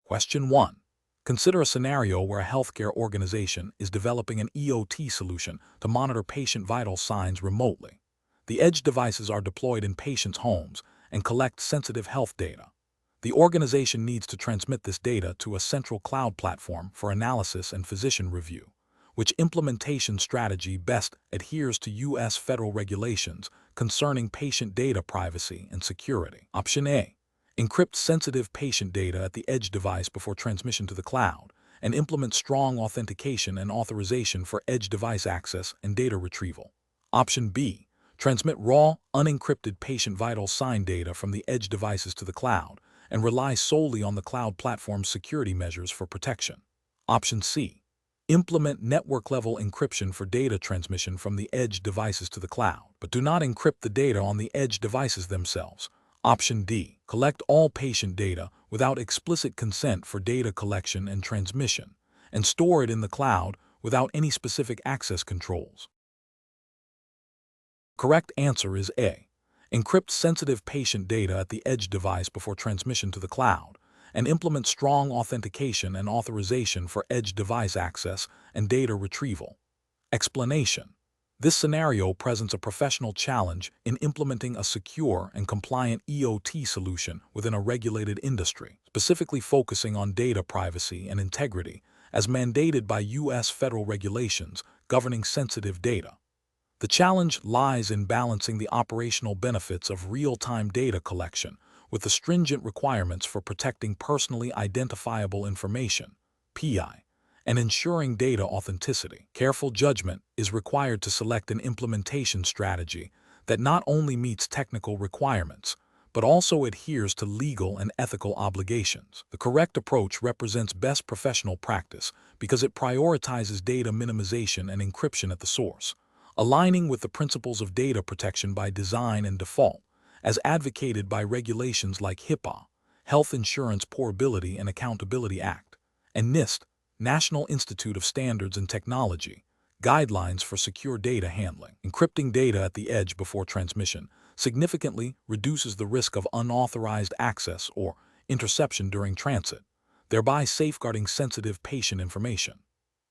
Question 1. Consider a scenario where a healthcare organization is developing an IoT solution to monitor patient vital signs remotely. The edge devices are deployed in patients' homes and collect sensitive health data. The organization needs to transmit this data to a central cloud platform for analysis and physician review. Which implementation strategy best adheres to U.S. federal regulations concerning patient data privacy and security? Option A. Encrypt sensitive patient data at the edge device before transmission to the cloud, and implement strong authentication and authorization for edge device access and data retrieval. Option B. Transmit raw, unencrypted patient vital sign data from the edge devices to the cloud, and rely solely on the cloud platform's security measures for protection. Option C. Implement network-level encryption for data transmission from the edge devices to the cloud, but do not encrypt the data on the edge devices themselves. Option D. Collect all patient data without explicit consent for data collection and transmission, and store it in the cloud without any specific access controls. Correct answer is A. Encrypt sensitive patient data at the edge device before transmission to the cloud, and implement strong authentication and authorization for edge device access and data retrieval. Explanation. This scenario presents a professional challenge in implementing a secure and compliant IoT solution within a regulated industry, specifically focusing on data privacy and integrity as mandated by U.S. federal regulations governing sensitive data. The challenge lies in balancing the operational benefits of real-time data collection with the stringent requirements for protecting personally identifiable information, PI, and ensuring data authenticity. Careful judgment is required to select an implementation strategy that not only meets technical requirements, but also adheres to legal and ethical obligations. The correct approach represents best professional practice because it prioritizes data minimization and encryption at the source, aligning with the principles of data protection by design and default, as advocated by regulations like HIPAA, Health Insurance Portability and Accountability Act, and NIST, National Institute of Standards and Technology, Guidelines for Secure Data Handling. Encrypting data at the edge before transmission significantly reduces the risk of unauthorized access or interception during transit, thereby safeguarding sensitive patient information.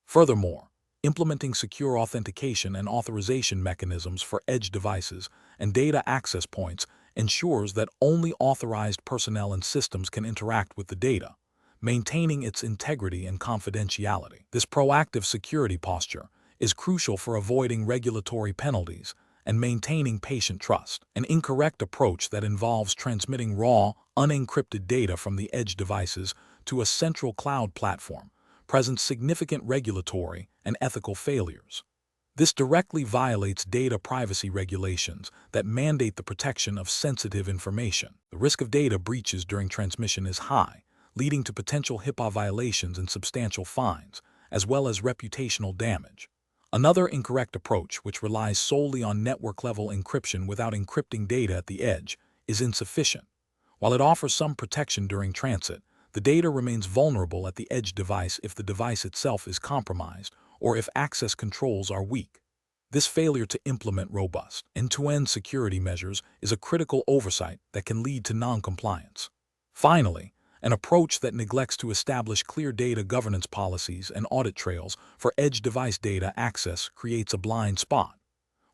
Furthermore, implementing secure authentication and authorization mechanisms for edge devices and data access points ensures that only authorized personnel and systems can interact with the data, maintaining its integrity and confidentiality. This proactive security posture is crucial for avoiding regulatory penalties and maintaining patient trust. An incorrect approach that involves transmitting raw, unencrypted data from the edge devices to a central cloud platform presents significant regulatory and ethical failures. This directly violates data privacy regulations that mandate the protection of sensitive information. The risk of data breaches during transmission is high, leading to potential HIPAA violations and substantial fines, as well as reputational damage. Another incorrect approach, which relies solely on network-level encryption without encrypting data at the edge, is insufficient. While it offers some protection during transit, the data remains vulnerable at the edge device if the device itself is compromised or if access controls are weak. This failure to implement robust, end-to-end security measures is a critical oversight that can lead to non-compliance. Finally, an approach that neglects to establish clear data governance policies and audit trails for edge device data access creates a blind spot.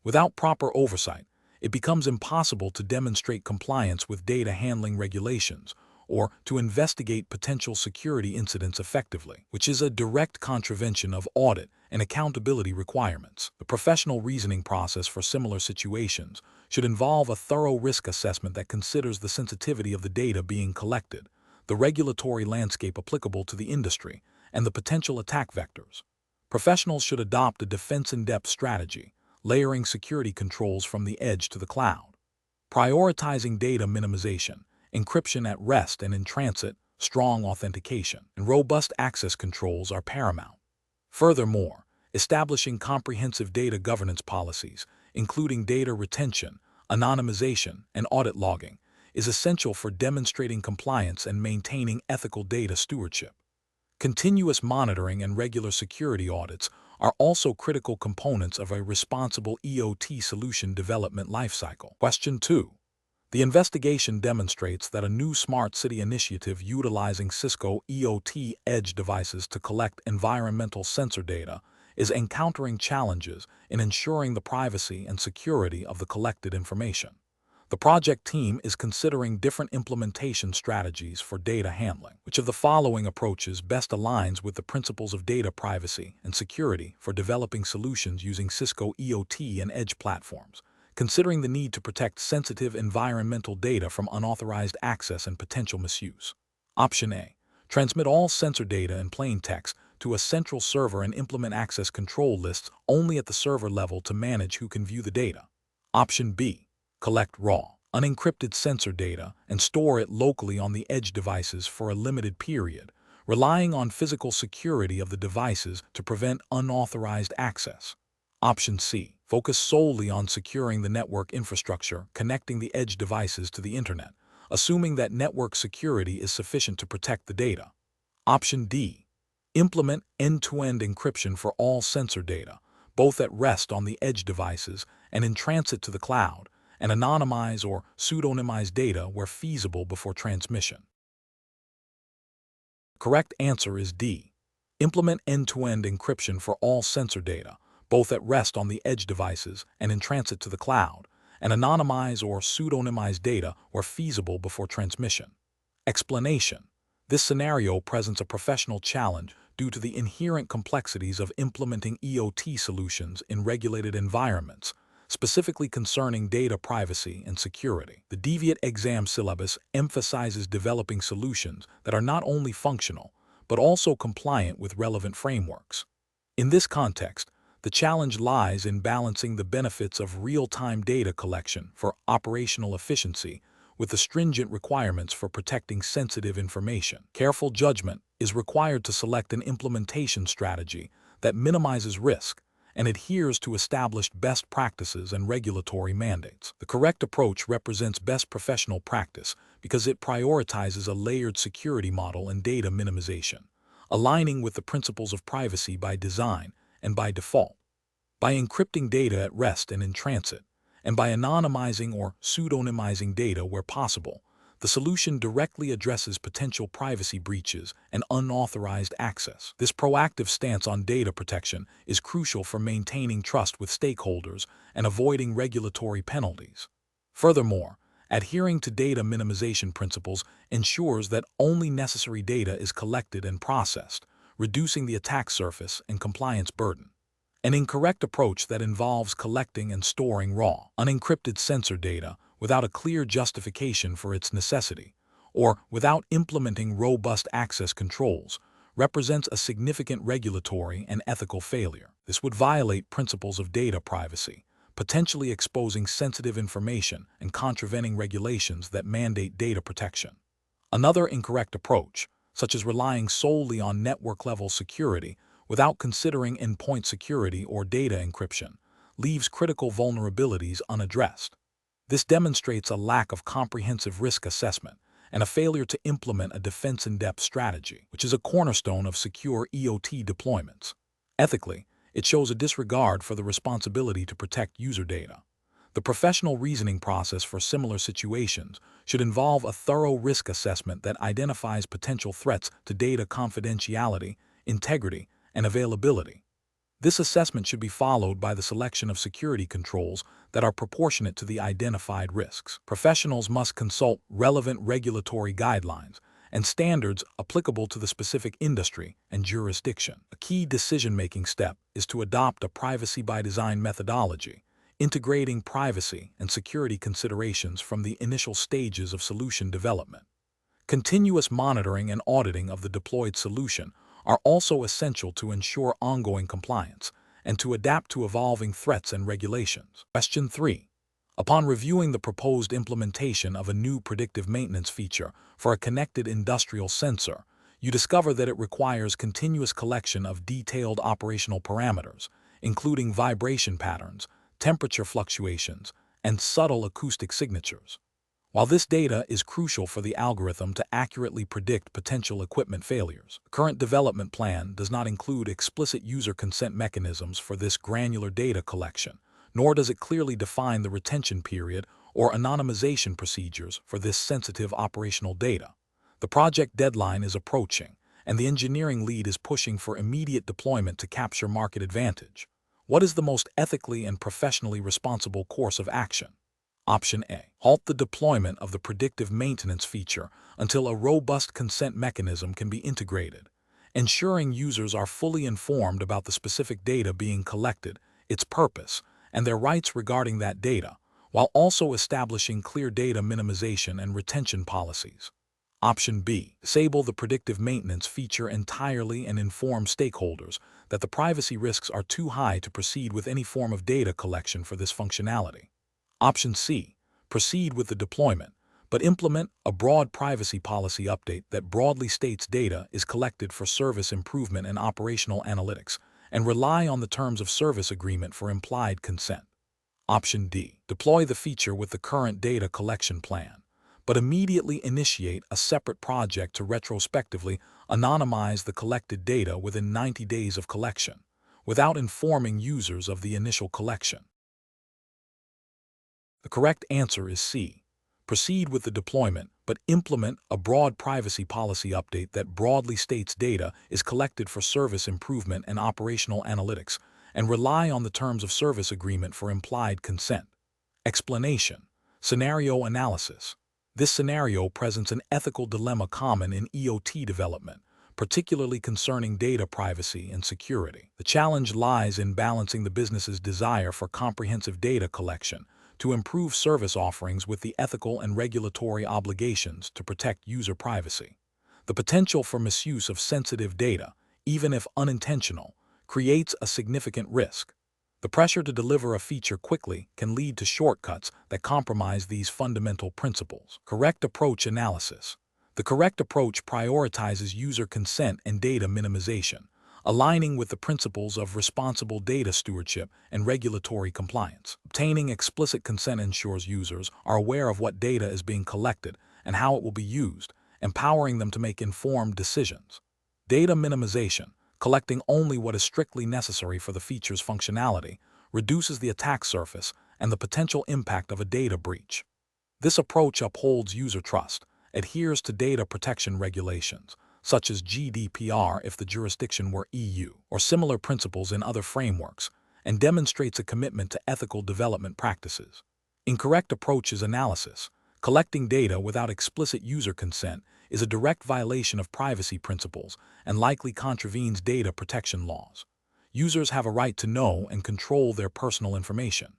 Without proper oversight, it becomes impossible to demonstrate compliance with data handling regulations or to investigate potential security incidents effectively, which is a direct contravention of audit and accountability requirements. The professional reasoning process for similar situations should involve a thorough risk assessment that considers the sensitivity of the data being collected, the regulatory landscape applicable to the industry, and the potential attack vectors. Professionals should adopt a defense-in-depth strategy, layering security controls from the edge to the cloud. Prioritizing data minimization, encryption at rest and in transit, strong authentication, and robust access controls are paramount. Furthermore, establishing comprehensive data governance policies, including data retention, anonymization, and audit logging, is essential for demonstrating compliance and maintaining ethical data stewardship. Continuous monitoring and regular security audits are also critical components of a responsible IoT solution development lifecycle. Question 2. The investigation demonstrates that a new smart city initiative utilizing Cisco IoT edge devices to collect environmental sensor data is encountering challenges in ensuring the privacy and security of the collected information. The project team is considering different implementation strategies for data handling. Which of the following approaches best aligns with the principles of data privacy and security for developing solutions using Cisco IoT and edge platforms, considering the need to protect sensitive environmental data from unauthorized access and potential misuse? Option A. Transmit all sensor data in plain text to a central server and implement access control lists only at the server level to manage who can view the data. Option B. Collect raw, unencrypted sensor data and store it locally on the edge devices for a limited period, relying on physical security of the devices to prevent unauthorized access. Option C. Focus solely on securing the network infrastructure connecting the edge devices to the internet, assuming that network security is sufficient to protect the data. Option D. Implement end-to-end encryption for all sensor data, both at rest on the edge devices and in transit to the cloud, and anonymize or pseudonymize data where feasible before transmission. Correct answer is D. Implement end-to-end encryption for all sensor data, both at rest on the edge devices and in transit to the cloud, and anonymize or pseudonymize data where feasible before transmission. Explanation. This scenario presents a professional challenge due to the inherent complexities of implementing IoT solutions in regulated environments, specifically concerning data privacy and security. The DEVIOT exam syllabus emphasizes developing solutions that are not only functional, but also compliant with relevant frameworks. In this context, the challenge lies in balancing the benefits of real-time data collection for operational efficiency with the stringent requirements for protecting sensitive information. Careful judgment is required to select an implementation strategy that minimizes risk and adheres to established best practices and regulatory mandates. The correct approach represents best professional practice because it prioritizes a layered security model and data minimization, aligning with the principles of privacy by design and by default. By encrypting data at rest and in transit, and by anonymizing or pseudonymizing data where possible, the solution directly addresses potential privacy breaches and unauthorized access. This proactive stance on data protection is crucial for maintaining trust with stakeholders and avoiding regulatory penalties. Furthermore, adhering to data minimization principles ensures that only necessary data is collected and processed, reducing the attack surface and compliance burden. An incorrect approach that involves collecting and storing raw, unencrypted sensor data without a clear justification for its necessity, or without implementing robust access controls, represents a significant regulatory and ethical failure. This would violate principles of data privacy, potentially exposing sensitive information and contravening regulations that mandate data protection. Another incorrect approach, such as relying solely on network-level security without considering endpoint security or data encryption, leaves critical vulnerabilities unaddressed. This demonstrates a lack of comprehensive risk assessment and a failure to implement a defense-in-depth strategy, which is a cornerstone of secure IoT deployments. Ethically, it shows a disregard for the responsibility to protect user data. The professional reasoning process for similar situations should involve a thorough risk assessment that identifies potential threats to data confidentiality, integrity, and availability. This assessment should be followed by the selection of security controls that are proportionate to the identified risks. Professionals must consult relevant regulatory guidelines and standards applicable to the specific industry and jurisdiction. A key decision-making step is to adopt a privacy-by-design methodology, integrating privacy and security considerations from the initial stages of solution development. Continuous monitoring and auditing of the deployed solution are also essential to ensure ongoing compliance and to adapt to evolving threats and regulations. Question 3. Upon reviewing the proposed implementation of a new predictive maintenance feature for a connected industrial sensor, you discover that it requires continuous collection of detailed operational parameters, including vibration patterns, temperature fluctuations, and subtle acoustic signatures. While this data is crucial for the algorithm to accurately predict potential equipment failures, the current development plan does not include explicit user consent mechanisms for this granular data collection, nor does it clearly define the retention period or anonymization procedures for this sensitive operational data. The project deadline is approaching, and the engineering lead is pushing for immediate deployment to capture market advantage. What is the most ethically and professionally responsible course of action? Option A. Halt the deployment of the predictive maintenance feature until a robust consent mechanism can be integrated, ensuring users are fully informed about the specific data being collected, its purpose, and their rights regarding that data, while also establishing clear data minimization and retention policies. Option B. Disable the predictive maintenance feature entirely and inform stakeholders that the privacy risks are too high to proceed with any form of data collection for this functionality. Option C. Proceed with the deployment, but implement a broad privacy policy update that broadly states data is collected for service improvement and operational analytics, and rely on the terms of service agreement for implied consent. Option D. Deploy the feature with the current data collection plan, but immediately initiate a separate project to retrospectively anonymize the collected data within 90 days of collection, without informing users of the initial collection. The correct answer is C. Proceed with the deployment, but implement a broad privacy policy update that broadly states data is collected for service improvement and operational analytics, and rely on the terms of service agreement for implied consent. Explanation. Scenario analysis. This scenario presents an ethical dilemma common in IoT development, particularly concerning data privacy and security. The challenge lies in balancing the business's desire for comprehensive data collection to improve service offerings with the ethical and regulatory obligations to protect user privacy. The potential for misuse of sensitive data, even if unintentional, creates a significant risk. The pressure to deliver a feature quickly can lead to shortcuts that compromise these fundamental principles. Correct approach analysis. The correct approach prioritizes user consent and data minimization, aligning with the principles of responsible data stewardship and regulatory compliance. Obtaining explicit consent ensures users are aware of what data is being collected and how it will be used, empowering them to make informed decisions. Data minimization, collecting only what is strictly necessary for the feature's functionality, reduces the attack surface and the potential impact of a data breach. This approach upholds user trust, adheres to data protection regulations, such as GDPR if the jurisdiction were EU, or similar principles in other frameworks, and demonstrates a commitment to ethical development practices. Incorrect approaches analysis. Collecting data without explicit user consent is a direct violation of privacy principles and likely contravenes data protection laws. Users have a right to know and control their personal information.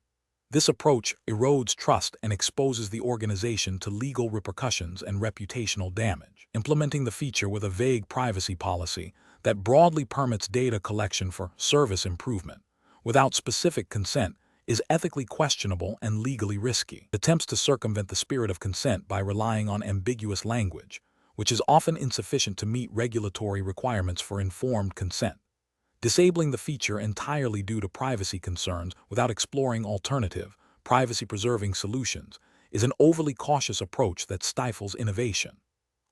This approach erodes trust and exposes the organization to legal repercussions and reputational damage. Implementing the feature with a vague privacy policy that broadly permits data collection for service improvement without specific consent is ethically questionable and legally risky. Attempts to circumvent the spirit of consent by relying on ambiguous language, which is often insufficient to meet regulatory requirements for informed consent. Disabling the feature entirely due to privacy concerns without exploring alternative, privacy-preserving solutions is an overly cautious approach that stifles innovation.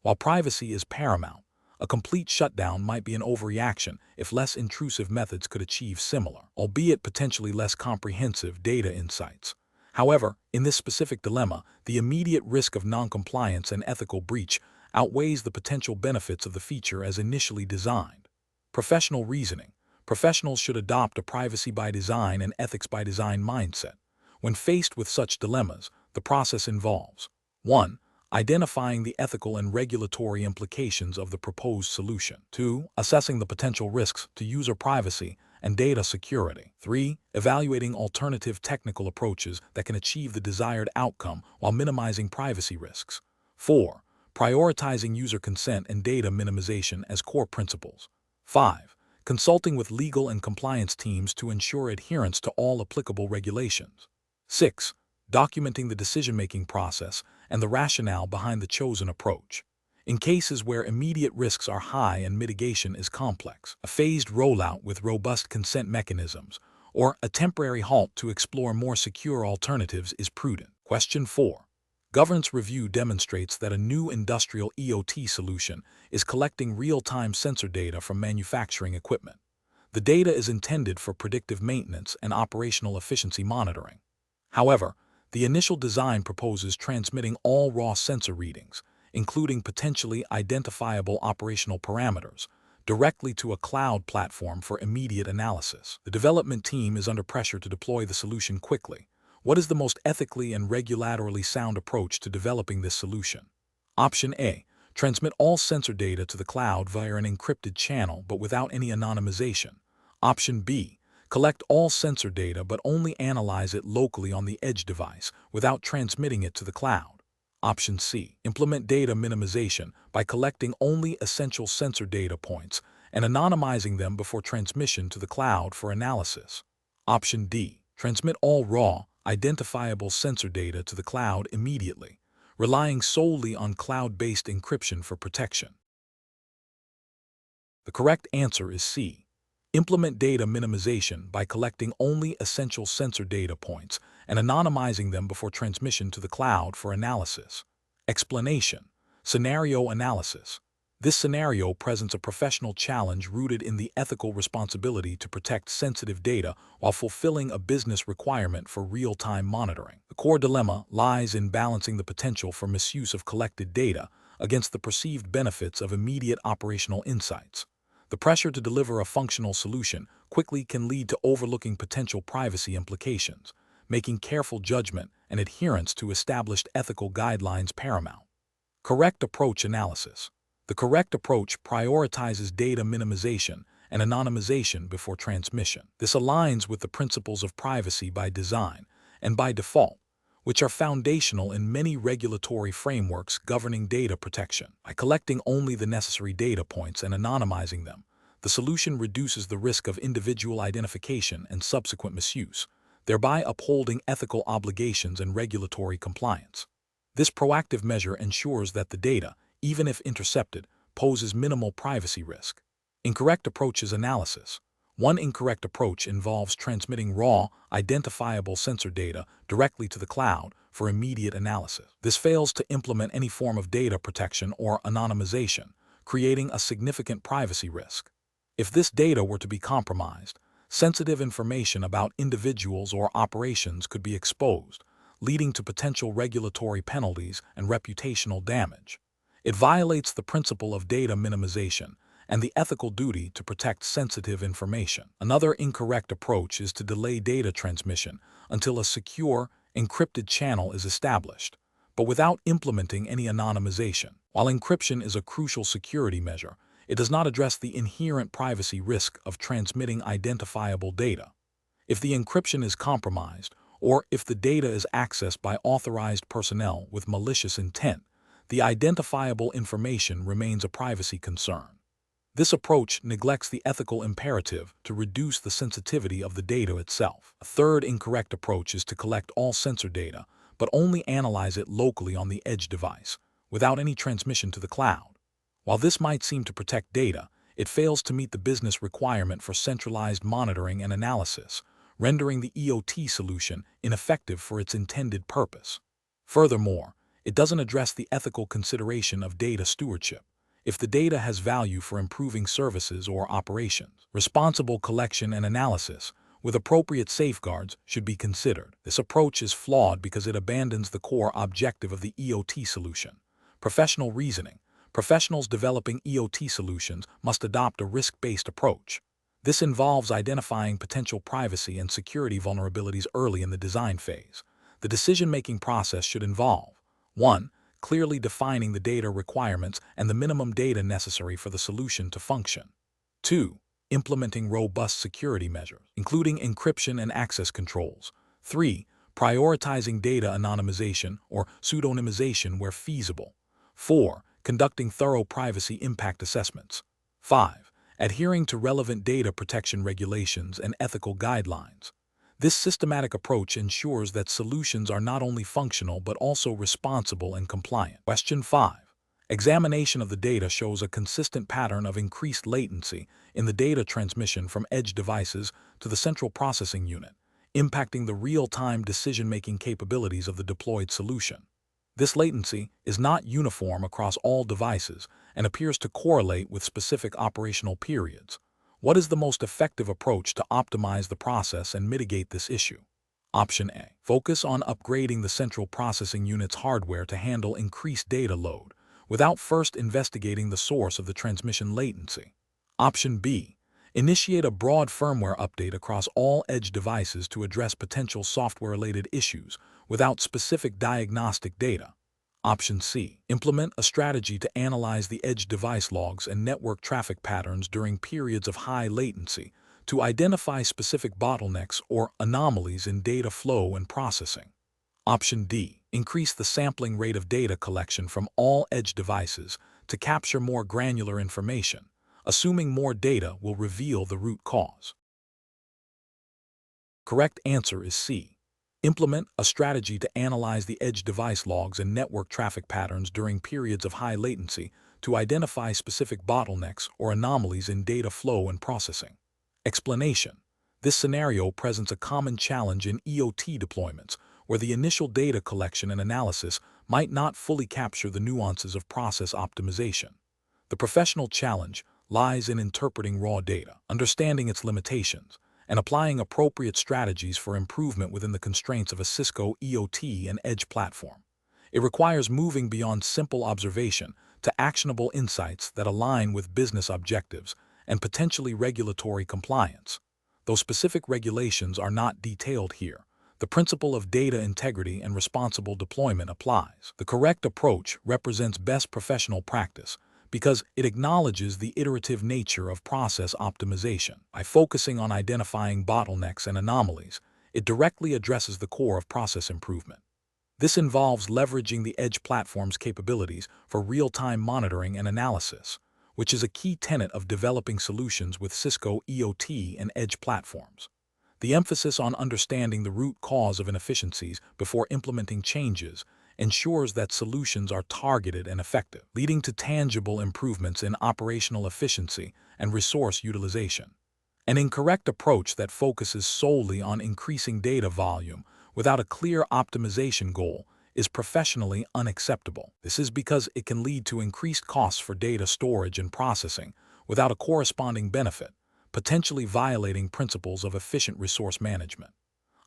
While privacy is paramount, a complete shutdown might be an overreaction if less intrusive methods could achieve similar, albeit potentially less comprehensive, data insights. However, in this specific dilemma, the immediate risk of noncompliance and ethical breach outweighs the potential benefits of the feature as initially designed. Professional reasoning. Professionals should adopt a privacy by design and ethics by design mindset. When faced with such dilemmas, the process involves 1. Identifying the ethical and regulatory implications of the proposed solution. 2. Assessing the potential risks to user privacy and data security. 3. Evaluating alternative technical approaches that can achieve the desired outcome while minimizing privacy risks. 4. Prioritizing user consent and data minimization as core principles. 5. Consulting with legal and compliance teams to ensure adherence to all applicable regulations. 6. Documenting the decision-making process and the rationale behind the chosen approach. In cases where immediate risks are high and mitigation is complex, a phased rollout with robust consent mechanisms or a temporary halt to explore more secure alternatives is prudent. Question 4. Governance review demonstrates that a new industrial IoT solution is collecting real-time sensor data from manufacturing equipment. The data is intended for predictive maintenance and operational efficiency monitoring. However, The initial design proposes transmitting all raw sensor readings, including potentially identifiable operational parameters, directly to a cloud platform for immediate analysis. The development team is under pressure to deploy the solution quickly. What is the most ethically and regulatorily sound approach to developing this solution? Option A. Transmit all sensor data to the cloud via an encrypted channel but without any anonymization. Option B. Collect all sensor data but only analyze it locally on the edge device without transmitting it to the cloud. Option C. Implement data minimization by collecting only essential sensor data points and anonymizing them before transmission to the cloud for analysis. Option D. Transmit all raw, identifiable sensor data to the cloud immediately, relying solely on cloud-based encryption for protection. The correct answer is C. Implement data minimization by collecting only essential sensor data points and anonymizing them before transmission to the cloud for analysis. Explanation: scenario analysis. This scenario presents a professional challenge rooted in the ethical responsibility to protect sensitive data while fulfilling a business requirement for real-time monitoring. The core dilemma lies in balancing the potential for misuse of collected data against the perceived benefits of immediate operational insights. The pressure to deliver a functional solution quickly can lead to overlooking potential privacy implications, making careful judgment and adherence to established ethical guidelines paramount. Correct approach analysis. The correct approach prioritizes data minimization and anonymization before transmission. This aligns with the principles of privacy by design and by default, which are foundational in many regulatory frameworks governing data protection. By collecting only the necessary data points and anonymizing them, the solution reduces the risk of individual identification and subsequent misuse, thereby upholding ethical obligations and regulatory compliance. This proactive measure ensures that the data, even if intercepted, poses minimal privacy risk. Incorrect approaches analysis. One incorrect approach involves transmitting raw, identifiable sensor data directly to the cloud for immediate analysis. This fails to implement any form of data protection or anonymization, creating a significant privacy risk. If this data were to be compromised, sensitive information about individuals or operations could be exposed, leading to potential regulatory penalties and reputational damage. It violates the principle of data minimization and the ethical duty to protect sensitive information. Another incorrect approach is to delay data transmission until a secure, encrypted channel is established, but without implementing any anonymization. While encryption is a crucial security measure, it does not address the inherent privacy risk of transmitting identifiable data. If the encryption is compromised, or if the data is accessed by authorized personnel with malicious intent, the identifiable information remains a privacy concern. This approach neglects the ethical imperative to reduce the sensitivity of the data itself. A third incorrect approach is to collect all sensor data, but only analyze it locally on the edge device, without any transmission to the cloud. While this might seem to protect data, it fails to meet the business requirement for centralized monitoring and analysis, rendering the IoT solution ineffective for its intended purpose. Furthermore, it doesn't address the ethical consideration of data stewardship. If the data has value for improving services or operations, responsible collection and analysis, with appropriate safeguards, should be considered. This approach is flawed because it abandons the core objective of the IoT solution: professional reasoning. Professionals developing IoT solutions must adopt a risk-based approach. This involves identifying potential privacy and security vulnerabilities early in the design phase. The decision-making process should involve 1. Clearly defining the data requirements and the minimum data necessary for the solution to function. 2. Implementing robust security measures, including encryption and access controls. 3. Prioritizing data anonymization or pseudonymization where feasible. 4. Conducting thorough privacy impact assessments. 5. Adhering to relevant data protection regulations and ethical guidelines. This systematic approach ensures that solutions are not only functional but also responsible and compliant. Question 5. Examination of the data shows a consistent pattern of increased latency in the data transmission from edge devices to the central processing unit, impacting the real-time decision-making capabilities of the deployed solution. This latency is not uniform across all devices and appears to correlate with specific operational periods. What is the most effective approach to optimize the process and mitigate this issue? Option A. Focus on upgrading the central processing unit's hardware to handle increased data load, without first investigating the source of the transmission latency. Option B. Initiate a broad firmware update across all edge devices to address potential software-related issues without specific diagnostic data. Option C. Implement a strategy to analyze the edge device logs and network traffic patterns during periods of high latency to identify specific bottlenecks or anomalies in data flow and processing. Option D. Increase the sampling rate of data collection from all edge devices to capture more granular information, assuming more data will reveal the root cause. Correct answer is C. Implement a strategy to analyze the edge device logs and network traffic patterns during periods of high latency to identify specific bottlenecks or anomalies in data flow and processing. Explanation. This scenario presents a common challenge in IoT deployments, where the initial data collection and analysis might not fully capture the nuances of process optimization. The professional challenge lies in interpreting raw data, understanding its limitations, and applying appropriate strategies for improvement within the constraints of a Cisco IoT and edge platform. It requires moving beyond simple observation to actionable insights that align with business objectives and potentially regulatory compliance. Though specific regulations are not detailed here, the principle of data integrity and responsible deployment applies. The correct approach represents best professional practice because it acknowledges the iterative nature of process optimization. By focusing on identifying bottlenecks and anomalies, it directly addresses the core of process improvement. This involves leveraging the edge platform's capabilities for real-time monitoring and analysis, which is a key tenet of developing solutions with Cisco IoT and edge platforms. The emphasis on understanding the root cause of inefficiencies before implementing changes ensures that solutions are targeted and effective, leading to tangible improvements in operational efficiency and resource utilization. An incorrect approach that focuses solely on increasing data volume without a clear optimization goal is professionally unacceptable. This is because it can lead to increased costs for data storage and processing without a corresponding benefit, potentially violating principles of efficient resource management.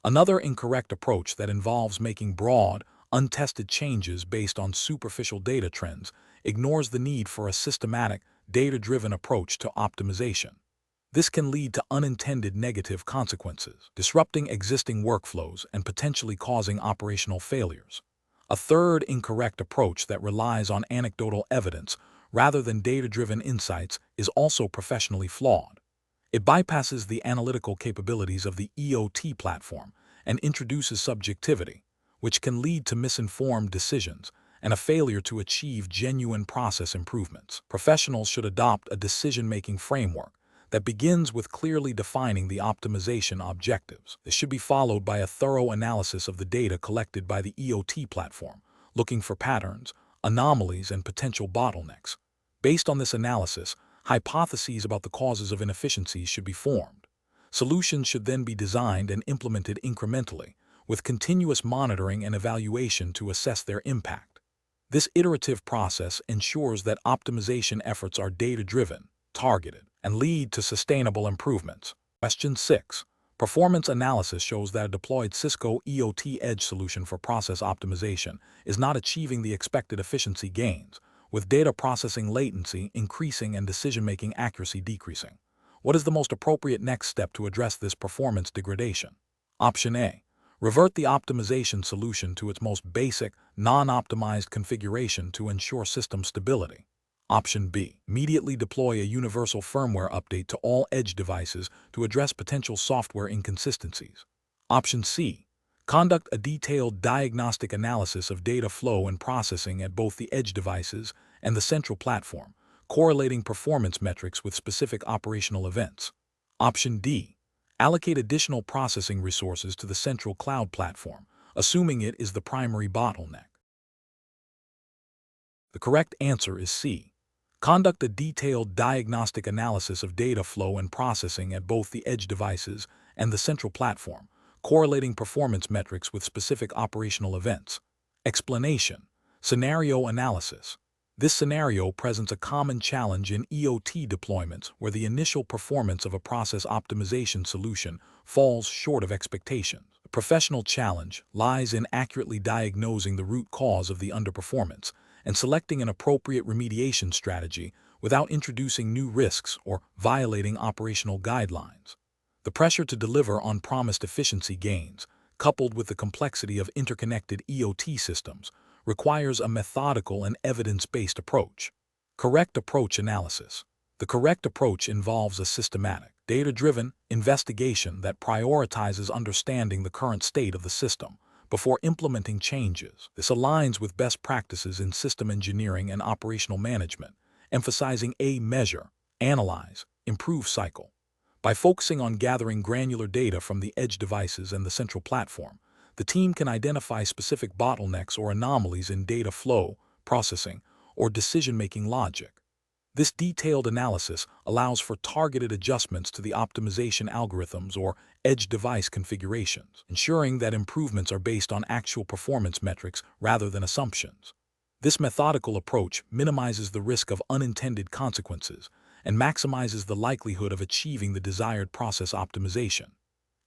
Another incorrect approach that involves making broad, untested changes based on superficial data trends ignores the need for a systematic, data-driven approach to optimization. This can lead to unintended negative consequences, disrupting existing workflows and potentially causing operational failures. A third incorrect approach that relies on anecdotal evidence rather than data-driven insights is also professionally flawed. It bypasses the analytical capabilities of the IoT platform and introduces subjectivity, which can lead to misinformed decisions and a failure to achieve genuine process improvements. Professionals should adopt a decision-making framework that begins with clearly defining the optimization objectives. This should be followed by a thorough analysis of the data collected by the IoT platform, looking for patterns, anomalies, and potential bottlenecks. Based on this analysis, hypotheses about the causes of inefficiencies should be formed. Solutions should then be designed and implemented incrementally, with continuous monitoring and evaluation to assess their impact. This iterative process ensures that optimization efforts are data-driven, targeted, and lead to sustainable improvements. Question 6. Performance analysis shows that a deployed Cisco IoT Edge solution for process optimization is not achieving the expected efficiency gains, with data processing latency increasing and decision-making accuracy decreasing. What is the most appropriate next step to address this performance degradation? Option A. Revert the optimization solution to its most basic, non-optimized configuration to ensure system stability. Option B. Immediately deploy a universal firmware update to all edge devices to address potential software inconsistencies. Option C. Conduct a detailed diagnostic analysis of data flow and processing at both the edge devices and the central platform, correlating performance metrics with specific operational events. Option D. Allocate additional processing resources to the central cloud platform, assuming it is the primary bottleneck. The correct answer is C. Conduct a detailed diagnostic analysis of data flow and processing at both the edge devices and the central platform, correlating performance metrics with specific operational events. Explanation. Scenario analysis. This scenario presents a common challenge in IoT deployments where the initial performance of a process optimization solution falls short of expectations. The professional challenge lies in accurately diagnosing the root cause of the underperformance and selecting an appropriate remediation strategy without introducing new risks or violating operational guidelines. The pressure to deliver on promised efficiency gains, coupled with the complexity of interconnected IoT systems, requires a methodical and evidence-based approach. Correct approach analysis. The correct approach involves a systematic, data-driven investigation that prioritizes understanding the current state of the system before implementing changes. This aligns with best practices in system engineering and operational management, emphasizing a measure, analyze, improve cycle. By focusing on gathering granular data from the edge devices and the central platform, the team can identify specific bottlenecks or anomalies in data flow, processing, or decision-making logic. This detailed analysis allows for targeted adjustments to the optimization algorithms or edge device configurations, ensuring that improvements are based on actual performance metrics rather than assumptions. This methodical approach minimizes the risk of unintended consequences and maximizes the likelihood of achieving the desired process optimization.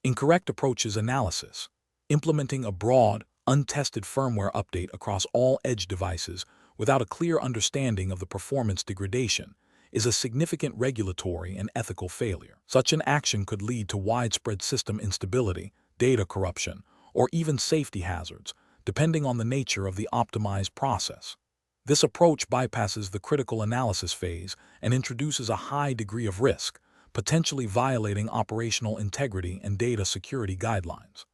Incorrect approaches analysis. Implementing a broad, untested firmware update across all edge devices without a clear understanding of the performance degradation is a significant regulatory and ethical failure. Such an action could lead to widespread system instability, data corruption, or even safety hazards, depending on the nature of the optimized process. This approach bypasses the critical analysis phase and introduces a high degree of risk, potentially violating operational integrity and data security guidelines.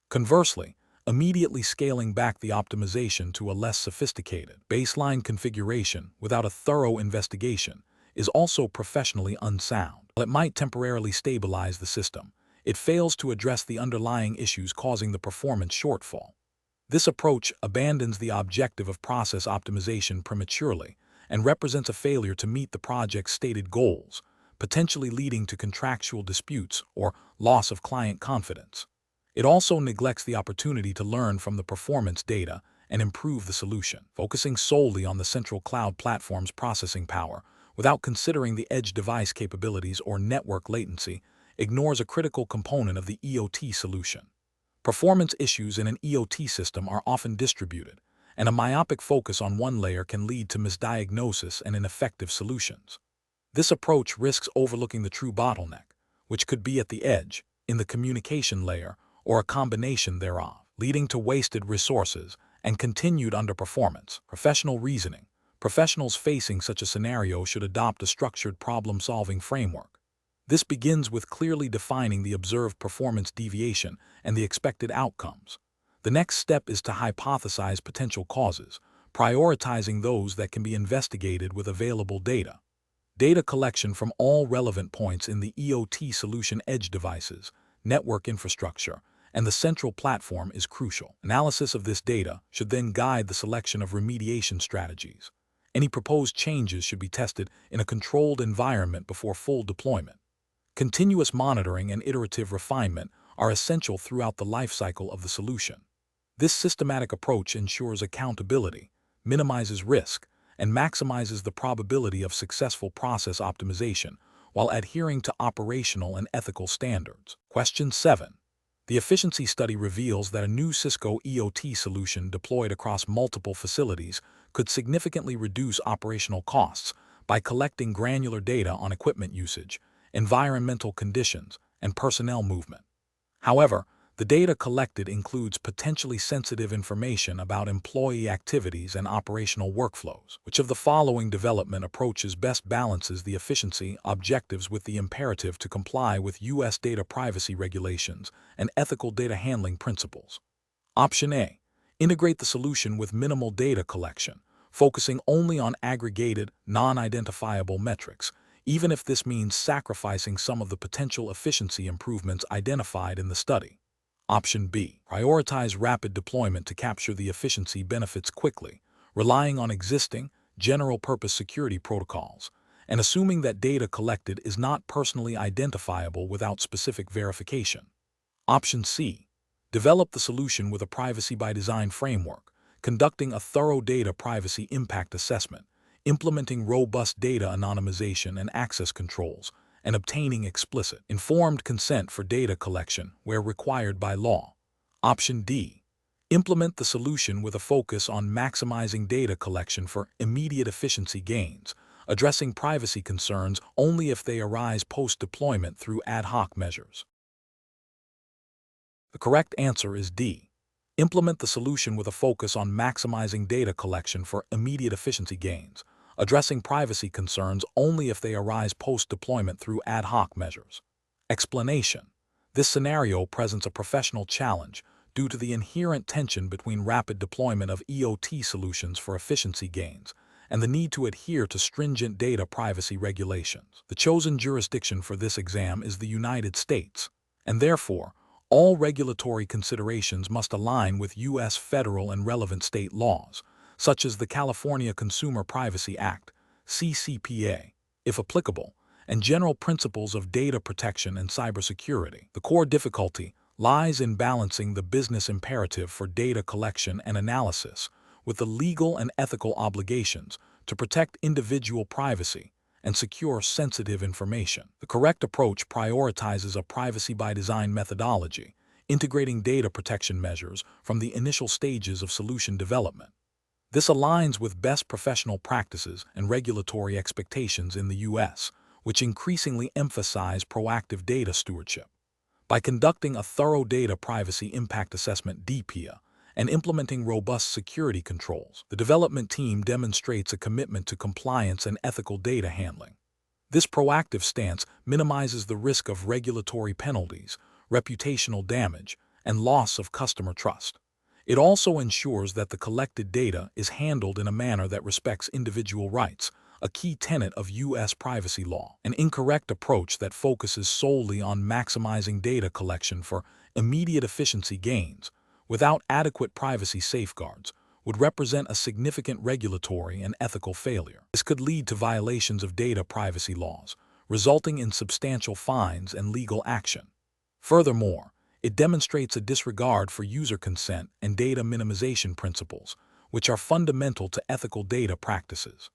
Conversely, immediately scaling back the optimization to a less sophisticated baseline configuration without a thorough investigation is also professionally unsound. While it might temporarily stabilize the system, it fails to address the underlying issues causing the performance shortfall. This approach abandons the objective of process optimization prematurely and represents a failure to meet the project's stated goals, potentially leading to contractual disputes or loss of client confidence. It also neglects the opportunity to learn from the performance data and improve the solution. Focusing solely on the central cloud platform's processing power without considering the edge device capabilities or network latency ignores a critical component of the IoT solution. Performance issues in an IoT system are often distributed, and a myopic focus on one layer can lead to misdiagnosis and ineffective solutions. This approach risks overlooking the true bottleneck, which could be at the edge, in the communication layer, or a combination thereof, leading to wasted resources and continued underperformance. Professional reasoning. Professionals facing such a scenario should adopt a structured problem-solving framework. This begins with clearly defining the observed performance deviation and the expected outcomes. The next step is to hypothesize potential causes, prioritizing those that can be investigated with available data. Data collection from all relevant points in the IoT solution edge devices, network infrastructure, and the central platform is crucial. Analysis of this data should then guide the selection of remediation strategies. Any proposed changes should be tested in a controlled environment before full deployment. Continuous monitoring and iterative refinement are essential throughout the lifecycle of the solution. This systematic approach ensures accountability, minimizes risk, and maximizes the probability of successful process optimization while adhering to operational and ethical standards. Question 7. The efficiency study reveals that a new Cisco IoT solution deployed across multiple facilities could significantly reduce operational costs by collecting granular data on equipment usage, environmental conditions, and personnel movement. However, the data collected includes potentially sensitive information about employee activities and operational workflows. Which of the following development approaches best balances the efficiency objectives with the imperative to comply with U.S. data privacy regulations and ethical data handling principles? Option A. Integrate the solution with minimal data collection, focusing only on aggregated, non-identifiable metrics, even if this means sacrificing some of the potential efficiency improvements identified in the study. Option B. Prioritize rapid deployment to capture the efficiency benefits quickly, relying on existing, general-purpose security protocols, and assuming that data collected is not personally identifiable without specific verification. Option C. Develop the solution with a privacy-by-design framework, conducting a thorough data privacy impact assessment, implementing robust data anonymization and access controls, and obtaining explicit, informed consent for data collection where required by law. Option D. Implement the solution with a focus on maximizing data collection for immediate efficiency gains, addressing privacy concerns only if they arise post-deployment through ad hoc measures. The correct answer is D. Implement the solution with a focus on maximizing data collection for immediate efficiency gains, addressing privacy concerns only if they arise post-deployment through ad hoc measures. Explanation. This scenario presents a professional challenge due to the inherent tension between rapid deployment of IoT solutions for efficiency gains and the need to adhere to stringent data privacy regulations. The chosen jurisdiction for this exam is the United States, and therefore, all regulatory considerations must align with U.S. federal and relevant state laws, such as the California Consumer Privacy Act, CCPA, if applicable, and general principles of data protection and cybersecurity. The core difficulty lies in balancing the business imperative for data collection and analysis with the legal and ethical obligations to protect individual privacy and secure sensitive information. The correct approach prioritizes a privacy-by-design methodology, integrating data protection measures from the initial stages of solution development. This aligns with best professional practices and regulatory expectations in the U.S., which increasingly emphasize proactive data stewardship. By conducting a thorough data privacy impact assessment (DPIA) and implementing robust security controls, the development team demonstrates a commitment to compliance and ethical data handling. This proactive stance minimizes the risk of regulatory penalties, reputational damage, and loss of customer trust. It also ensures that the collected data is handled in a manner that respects individual rights, a key tenet of U.S. privacy law. An incorrect approach that focuses solely on maximizing data collection for immediate efficiency gains, without adequate privacy safeguards, would represent a significant regulatory and ethical failure. This could lead to violations of data privacy laws, resulting in substantial fines and legal action. Furthermore, it demonstrates a disregard for user consent and data minimization principles, which are fundamental to ethical data practices.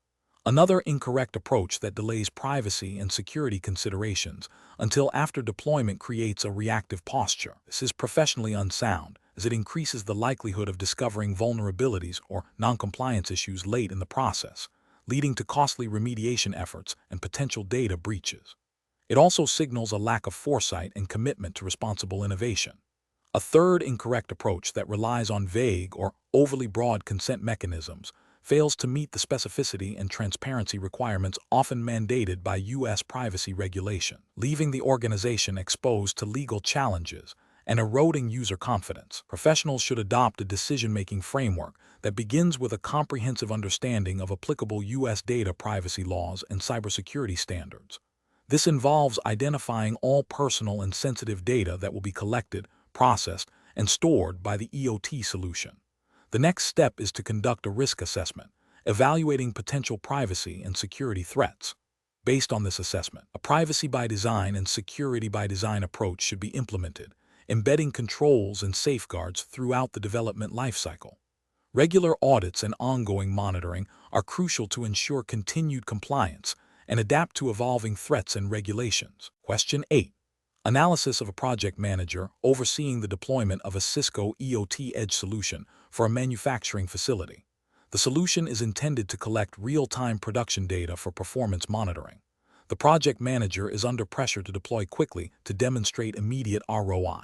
Another incorrect approach that delays privacy and security considerations until after deployment creates a reactive posture. This is professionally unsound, as it increases the likelihood of discovering vulnerabilities or noncompliance issues late in the process, leading to costly remediation efforts and potential data breaches. It also signals a lack of foresight and commitment to responsible innovation. A third incorrect approach that relies on vague or overly broad consent mechanisms fails to meet the specificity and transparency requirements often mandated by U.S. privacy regulation, leaving the organization exposed to legal challenges and eroding user confidence. Professionals should adopt a decision-making framework that begins with a comprehensive understanding of applicable U.S. data privacy laws and cybersecurity standards. This involves identifying all personal and sensitive data that will be collected, processed, and stored by the IoT solution. The next step is to conduct a risk assessment, evaluating potential privacy and security threats. Based on this assessment, a privacy-by-design and security-by-design approach should be implemented, embedding controls and safeguards throughout the development lifecycle. Regular audits and ongoing monitoring are crucial to ensure continued compliance and adapt to evolving threats and regulations. Question 8. Analysis of a project manager overseeing the deployment of a Cisco IoT Edge solution for a manufacturing facility. The solution is intended to collect real-time production data for performance monitoring. The project manager is under pressure to deploy quickly to demonstrate immediate ROI.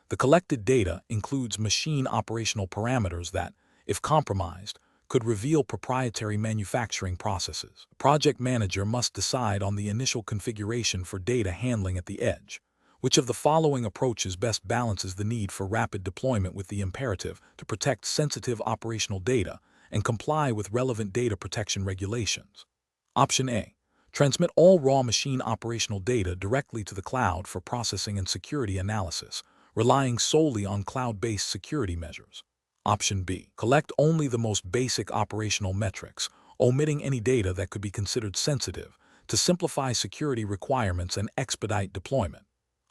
The collected data includes machine operational parameters that, if compromised, could reveal proprietary manufacturing processes. The project manager must decide on the initial configuration for data handling at the edge. Which of the following approaches best balances the need for rapid deployment with the imperative to protect sensitive operational data and comply with relevant data protection regulations? Option A. Transmit all raw machine operational data directly to the cloud for processing and security analysis, relying solely on cloud-based security measures. Option B. Collect only the most basic operational metrics, omitting any data that could be considered sensitive, to simplify security requirements and expedite deployment.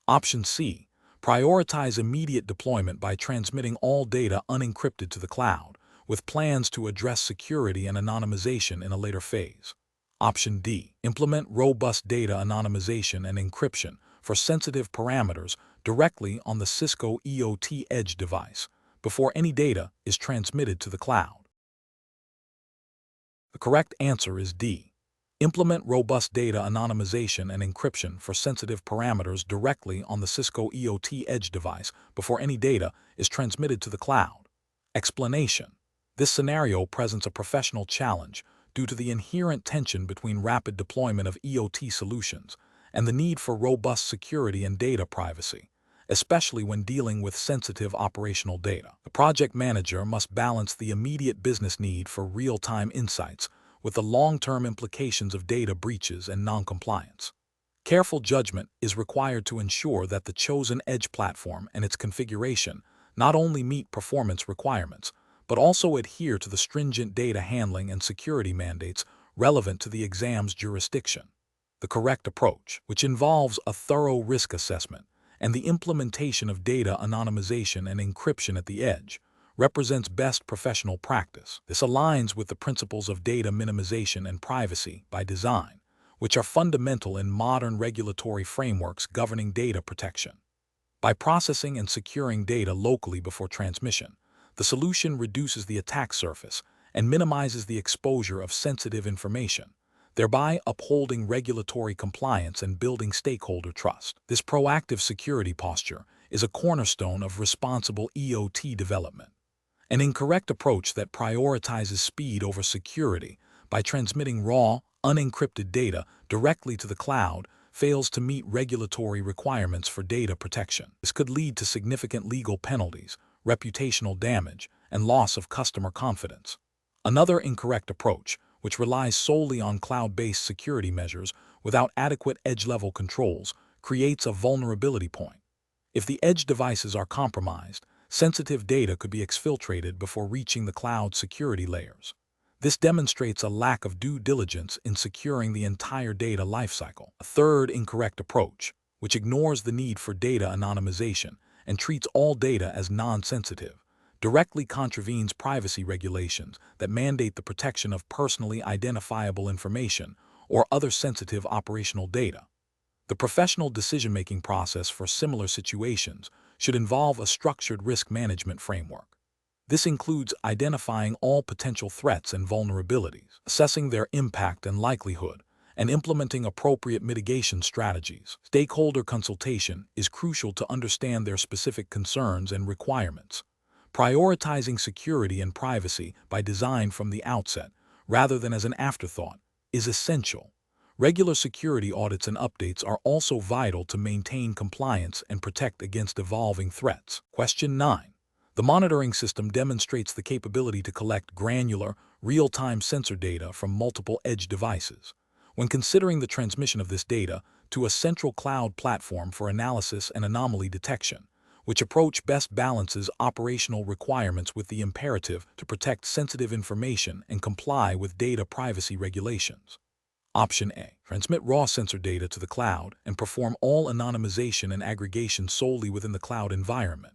Option C. Prioritize immediate deployment by transmitting all data unencrypted to the cloud, with plans to address security and anonymization in a later phase. Option D. Implement robust data anonymization and encryption for sensitive parameters directly on the Cisco IoT edge device before any data is transmitted to the cloud. The correct answer is D. Implement robust data anonymization and encryption for sensitive parameters directly on the Cisco IoT edge device before any data is transmitted to the cloud. Explanation: this scenario presents a professional challenge due to the inherent tension between rapid deployment of IoT solutions and the need for robust security and data privacy, especially when dealing with sensitive operational data. The project manager must balance the immediate business need for real-time insights with the long-term implications of data breaches and non-compliance. Careful judgment is required to ensure that the chosen edge platform and its configuration not only meet performance requirements, but also adhere to the stringent data handling and security mandates relevant to the exam's jurisdiction. The correct approach, which involves a thorough risk assessment and the implementation of data anonymization and encryption at the edge, represents best professional practice. This aligns with the principles of data minimization and privacy by design, which are fundamental in modern regulatory frameworks governing data protection. By processing and securing data locally before transmission, the solution reduces the attack surface and minimizes the exposure of sensitive information, thereby upholding regulatory compliance and building stakeholder trust. This proactive security posture is a cornerstone of responsible IoT development. An incorrect approach that prioritizes speed over security by transmitting raw, unencrypted data directly to the cloud fails to meet regulatory requirements for data protection. This could lead to significant legal penalties, reputational damage, and loss of customer confidence. Another incorrect approach, which relies solely on cloud-based security measures without adequate edge-level controls, creates a vulnerability point. If the edge devices are compromised, sensitive data could be exfiltrated before reaching the cloud security layers. This demonstrates a lack of due diligence in securing the entire data lifecycle. A third incorrect approach, which ignores the need for data anonymization and treats all data as non-sensitive, directly contravenes privacy regulations that mandate the protection of personally identifiable information or other sensitive operational data. The professional decision-making process for similar situations should involve a structured risk management framework. This includes identifying all potential threats and vulnerabilities, assessing their impact and likelihood, and implementing appropriate mitigation strategies. Stakeholder consultation is crucial to understand their specific concerns and requirements. Prioritizing security and privacy by design from the outset, rather than as an afterthought, is essential. Regular security audits and updates are also vital to maintain compliance and protect against evolving threats. Question 9. The monitoring system demonstrates the capability to collect granular, real-time sensor data from multiple edge devices. When considering the transmission of this data to a central cloud platform for analysis and anomaly detection, which approach best balances operational requirements with the imperative to protect sensitive information and comply with data privacy regulations? Option A. Transmit raw sensor data to the cloud and perform all anonymization and aggregation solely within the cloud environment.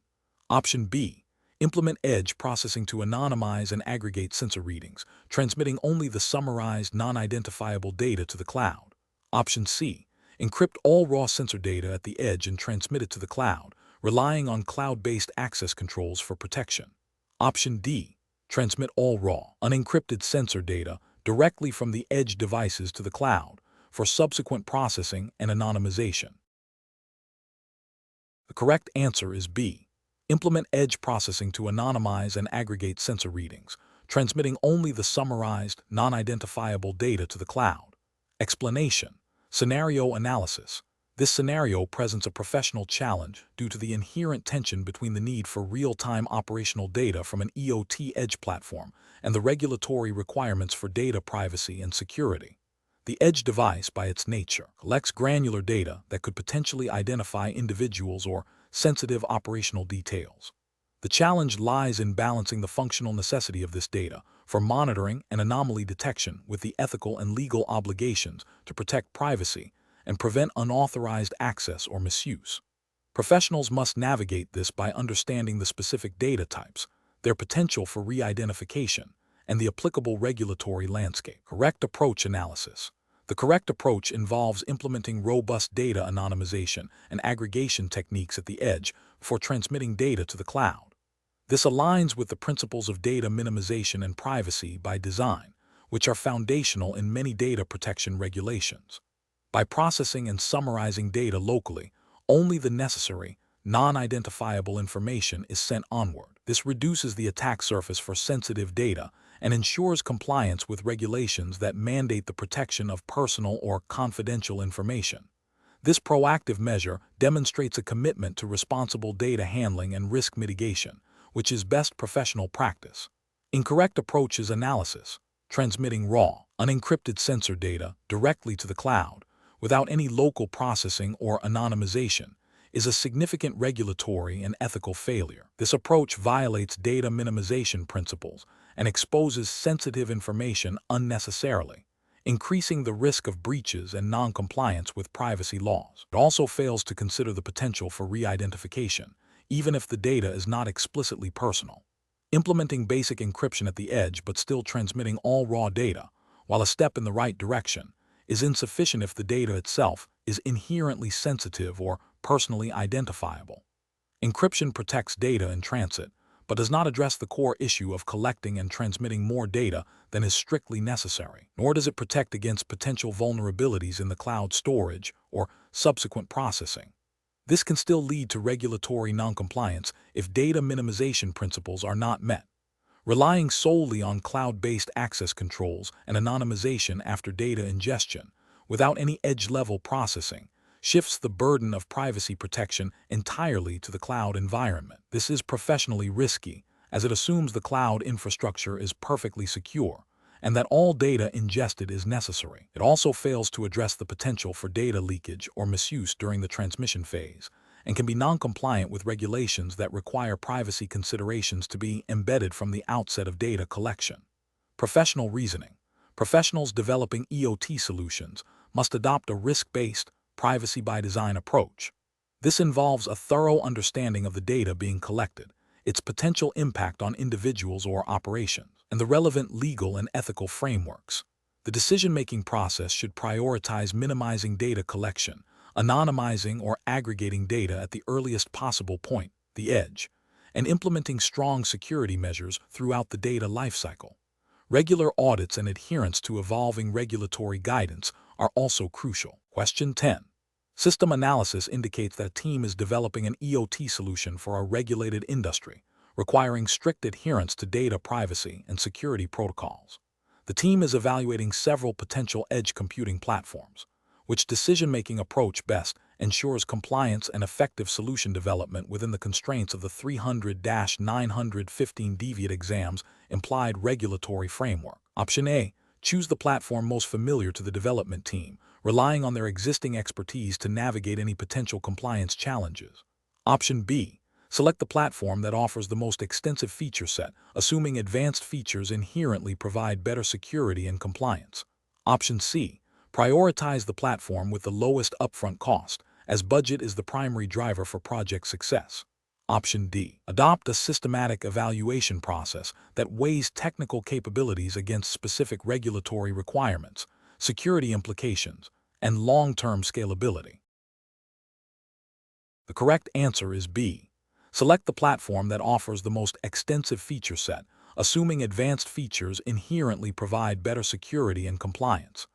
Option B. Implement edge processing to anonymize and aggregate sensor readings, transmitting only the summarized, non-identifiable data to the cloud. Option C. Encrypt all raw sensor data at the edge and transmit it to the cloud, relying on cloud-based access controls for protection. Option D. Transmit all raw, unencrypted sensor data directly from the edge devices to the cloud for subsequent processing and anonymization. The correct answer is B. Implement edge processing to anonymize and aggregate sensor readings, transmitting only the summarized, non-identifiable data to the cloud. Explanation: scenario analysis. This scenario presents a professional challenge due to the inherent tension between the need for real-time operational data from an IoT edge platform and the regulatory requirements for data privacy and security. The edge device, by its nature, collects granular data that could potentially identify individuals or sensitive operational details. The challenge lies in balancing the functional necessity of this data for monitoring and anomaly detection with the ethical and legal obligations to protect privacy and prevent unauthorized access or misuse. Professionals must navigate this by understanding the specific data types, their potential for re-identification, and the applicable regulatory landscape. Correct approach analysis. The correct approach involves implementing robust data anonymization and aggregation techniques at the edge before transmitting data to the cloud. This aligns with the principles of data minimization and privacy by design, which are foundational in many data protection regulations. By processing and summarizing data locally, only the necessary, non-identifiable information is sent onward. This reduces the attack surface for sensitive data and ensures compliance with regulations that mandate the protection of personal or confidential information. This proactive measure demonstrates a commitment to responsible data handling and risk mitigation, which is best professional practice. Incorrect approach is analysis, transmitting raw, unencrypted sensor data directly to the cloud, without any local processing or anonymization, is a significant regulatory and ethical failure. This approach violates data minimization principles and exposes sensitive information unnecessarily, increasing the risk of breaches and non-compliance with privacy laws. It also fails to consider the potential for re-identification, even if the data is not explicitly personal. Implementing basic encryption at the edge but still transmitting all raw data, while a step in the right direction, is insufficient if the data itself is inherently sensitive or personally identifiable. Encryption protects data in transit, but does not address the core issue of collecting and transmitting more data than is strictly necessary, nor does it protect against potential vulnerabilities in the cloud storage or subsequent processing. This can still lead to regulatory noncompliance if data minimization principles are not met. Relying solely on cloud-based access controls and anonymization after data ingestion, without any edge-level processing, shifts the burden of privacy protection entirely to the cloud environment. This is professionally risky, as it assumes the cloud infrastructure is perfectly secure and that all data ingested is necessary. It also fails to address the potential for data leakage or misuse during the transmission phase, and can be non-compliant with regulations that require privacy considerations to be embedded from the outset of data collection. Professional reasoning. Professionals developing IoT solutions must adopt a risk-based, privacy-by-design approach. This involves a thorough understanding of the data being collected, its potential impact on individuals or operations, and the relevant legal and ethical frameworks. The decision-making process should prioritize minimizing data collection, anonymizing or aggregating data at the earliest possible point, the edge, and implementing strong security measures throughout the data lifecycle. Regular audits and adherence to evolving regulatory guidance are also crucial. Question 10. System analysis indicates that a team is developing an IoT solution for a regulated industry, requiring strict adherence to data privacy and security protocols. The team is evaluating several potential edge computing platforms. Which decision-making approach best ensures compliance and effective solution development within the constraints of the 300-915 DEVIOT exam's implied regulatory framework? Option A. Choose the platform most familiar to the development team, relying on their existing expertise to navigate any potential compliance challenges. Option B. Select the platform that offers the most extensive feature set, assuming advanced features inherently provide better security and compliance. Option C. Prioritize the platform with the lowest upfront cost, as budget is the primary driver for project success. Option D. Adopt a systematic evaluation process that weighs technical capabilities against specific regulatory requirements, security implications, and long-term scalability. The correct answer is B. Select the platform that offers the most extensive feature set, assuming advanced features inherently provide better security and compliance.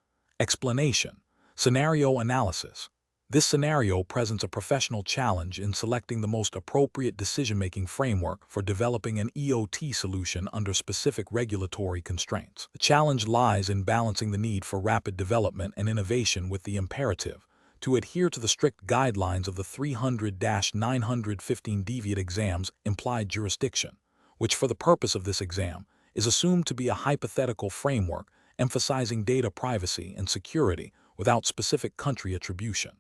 Explanation. Scenario analysis. This scenario presents a professional challenge in selecting the most appropriate decision-making framework for developing an IoT solution under specific regulatory constraints. The challenge lies in balancing the need for rapid development and innovation with the imperative to adhere to the strict guidelines of the 300-915 DEVIOT exam's implied jurisdiction, which for the purpose of this exam is assumed to be a hypothetical framework emphasizing data privacy and security without specific country attribution.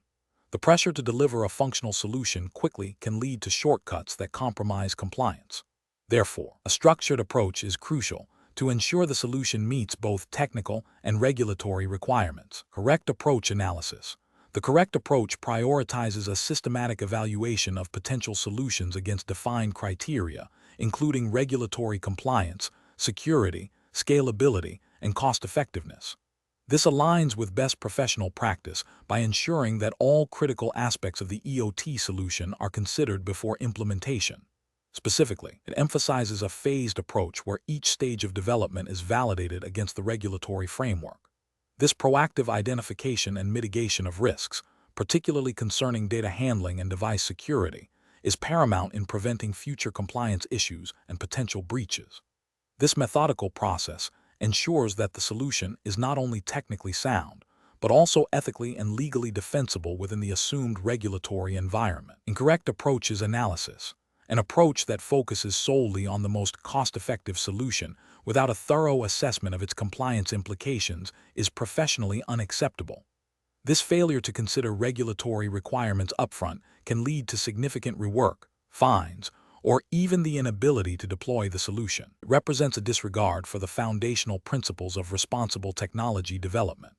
The pressure to deliver a functional solution quickly can lead to shortcuts that compromise compliance. Therefore, a structured approach is crucial to ensure the solution meets both technical and regulatory requirements. Correct approach analysis. The correct approach prioritizes a systematic evaluation of potential solutions against defined criteria, including regulatory compliance, security, scalability, and cost-effectiveness. This aligns with best professional practice by ensuring that all critical aspects of the IoT solution are considered before implementation. Specifically, it emphasizes a phased approach where each stage of development is validated against the regulatory framework. This proactive identification and mitigation of risks, particularly concerning data handling and device security, is paramount in preventing future compliance issues and potential breaches. This methodical process ensures that the solution is not only technically sound, but also ethically and legally defensible within the assumed regulatory environment. Incorrect approach is analysis, an approach that focuses solely on the most cost-effective solution without a thorough assessment of its compliance implications is professionally unacceptable. This failure to consider regulatory requirements upfront can lead to significant rework, fines, or even the inability to deploy the solution. It represents a disregard for the foundational principles of responsible technology development.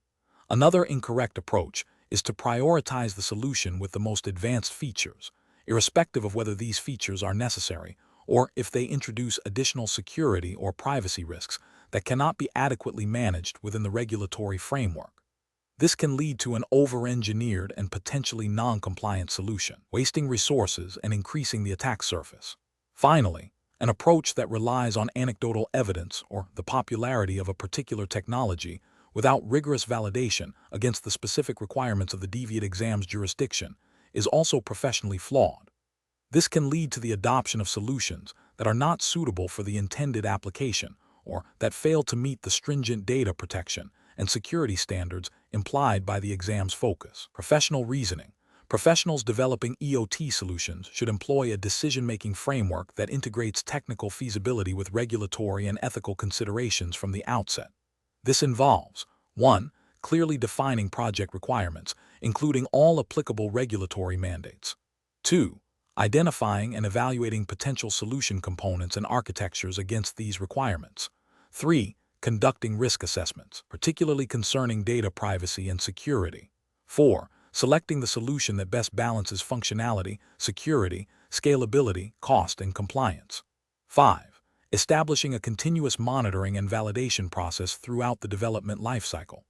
Another incorrect approach is to prioritize the solution with the most advanced features, irrespective of whether these features are necessary or if they introduce additional security or privacy risks that cannot be adequately managed within the regulatory framework. This can lead to an over-engineered and potentially non-compliant solution, wasting resources and increasing the attack surface. Finally, an approach that relies on anecdotal evidence or the popularity of a particular technology without rigorous validation against the specific requirements of the DEVIOT exam's jurisdiction is also professionally flawed. This can lead to the adoption of solutions that are not suitable for the intended application or that fail to meet the stringent data protection and security standards implied by the exam's focus. Professional reasoning. Professionals developing IoT solutions should employ a decision-making framework that integrates technical feasibility with regulatory and ethical considerations from the outset. This involves 1. Clearly defining project requirements, including all applicable regulatory mandates. 2. Identifying and evaluating potential solution components and architectures against these requirements. 3. Conducting risk assessments, particularly concerning data privacy and security. 4. Selecting the solution that best balances functionality, security, scalability, cost, and compliance. 5. Establishing a continuous monitoring and validation process throughout the development lifecycle.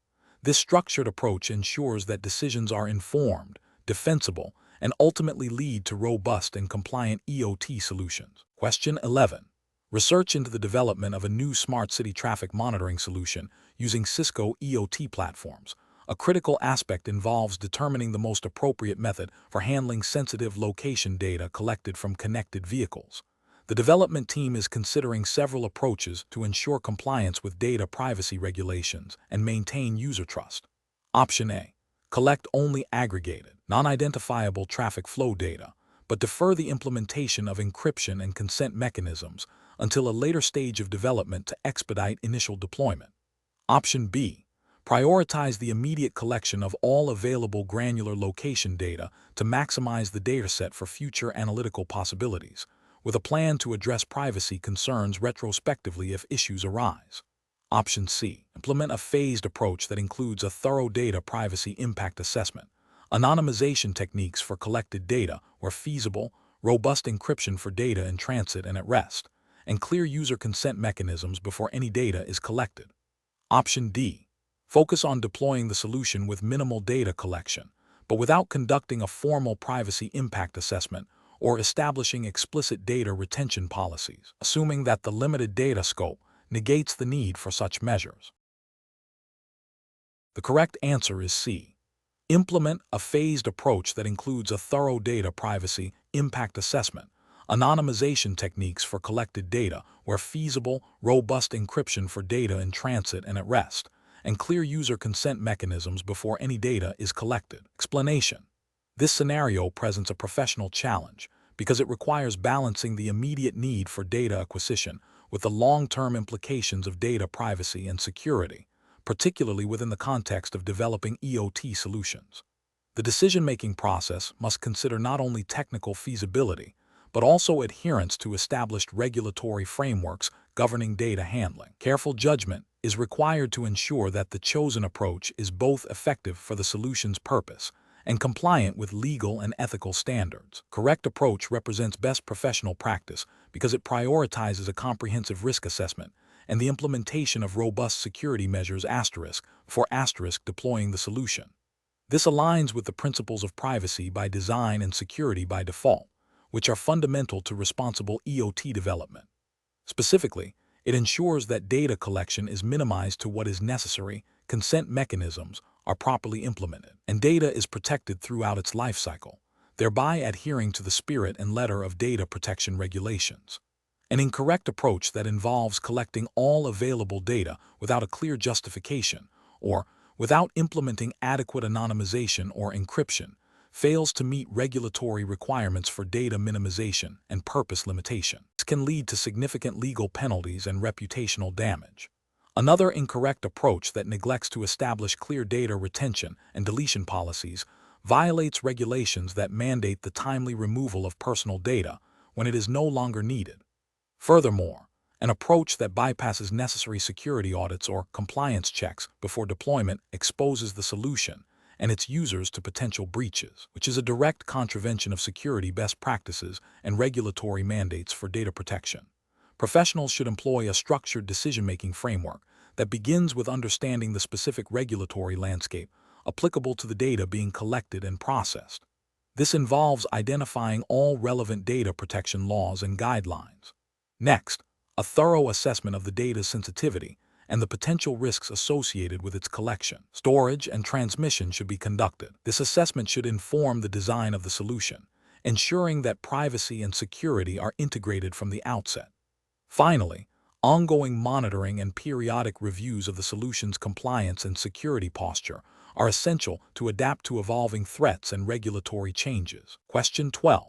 This structured approach ensures that decisions are informed, defensible, and ultimately lead to robust and compliant IoT solutions. Question 11. Research into the development of a new smart city traffic monitoring solution using Cisco IoT platforms. A critical aspect involves determining the most appropriate method for handling sensitive location data collected from connected vehicles. The development team is considering several approaches to ensure compliance with data privacy regulations and maintain user trust. Option A. Collect only aggregated, non-identifiable traffic flow data, but defer the implementation of encryption and consent mechanisms until a later stage of development to expedite initial deployment. Option B. Prioritize the immediate collection of all available granular location data to maximize the dataset for future analytical possibilities, with a plan to address privacy concerns retrospectively if issues arise. Option C. Implement a phased approach that includes a thorough data privacy impact assessment, anonymization techniques for collected data where feasible, robust encryption for data in transit and at rest, and clear user consent mechanisms before any data is collected. Option D. Focus on deploying the solution with minimal data collection, but without conducting a formal privacy impact assessment or establishing explicit data retention policies, assuming that the limited data scope negates the need for such measures. The correct answer is C. Implement a phased approach that includes a thorough data privacy impact assessment, anonymization techniques for collected data where feasible, robust encryption for data in transit and at rest, and clear user consent mechanisms before any data is collected. Explanation. This scenario presents a professional challenge because it requires balancing the immediate need for data acquisition with the long-term implications of data privacy and security, particularly within the context of developing IoT solutions. The decision-making process must consider not only technical feasibility, but also adherence to established regulatory frameworks governing data handling. Careful judgment is required to ensure that the chosen approach is both effective for the solution's purpose and compliant with legal and ethical standards. Correct approach represents best professional practice because it prioritizes a comprehensive risk assessment and the implementation of robust security measures before deploying the solution. This aligns with the principles of privacy by design and security by default, which are fundamental to responsible IoT development. Specifically, it ensures that data collection is minimized to what is necessary, consent mechanisms are properly implemented, and data is protected throughout its life cycle, thereby adhering to the spirit and letter of data protection regulations. An incorrect approach that involves collecting all available data without a clear justification or without implementing adequate anonymization or encryption fails to meet regulatory requirements for data minimization and purpose limitation. This can lead to significant legal penalties and reputational damage. Another incorrect approach that neglects to establish clear data retention and deletion policies violates regulations that mandate the timely removal of personal data when it is no longer needed. Furthermore, an approach that bypasses necessary security audits or compliance checks before deployment exposes the solution and its users to potential breaches, which is a direct contravention of security best practices and regulatory mandates for data protection. Professionals should employ a structured decision-making framework that begins with understanding the specific regulatory landscape applicable to the data being collected and processed. This involves identifying all relevant data protection laws and guidelines. Next, a thorough assessment of the data's sensitivity and the potential risks associated with its collection, storage, and transmission should be conducted. This assessment should inform the design of the solution, ensuring that privacy and security are integrated from the outset. Finally, ongoing monitoring and periodic reviews of the solution's compliance and security posture are essential to adapt to evolving threats and regulatory changes. Question 12.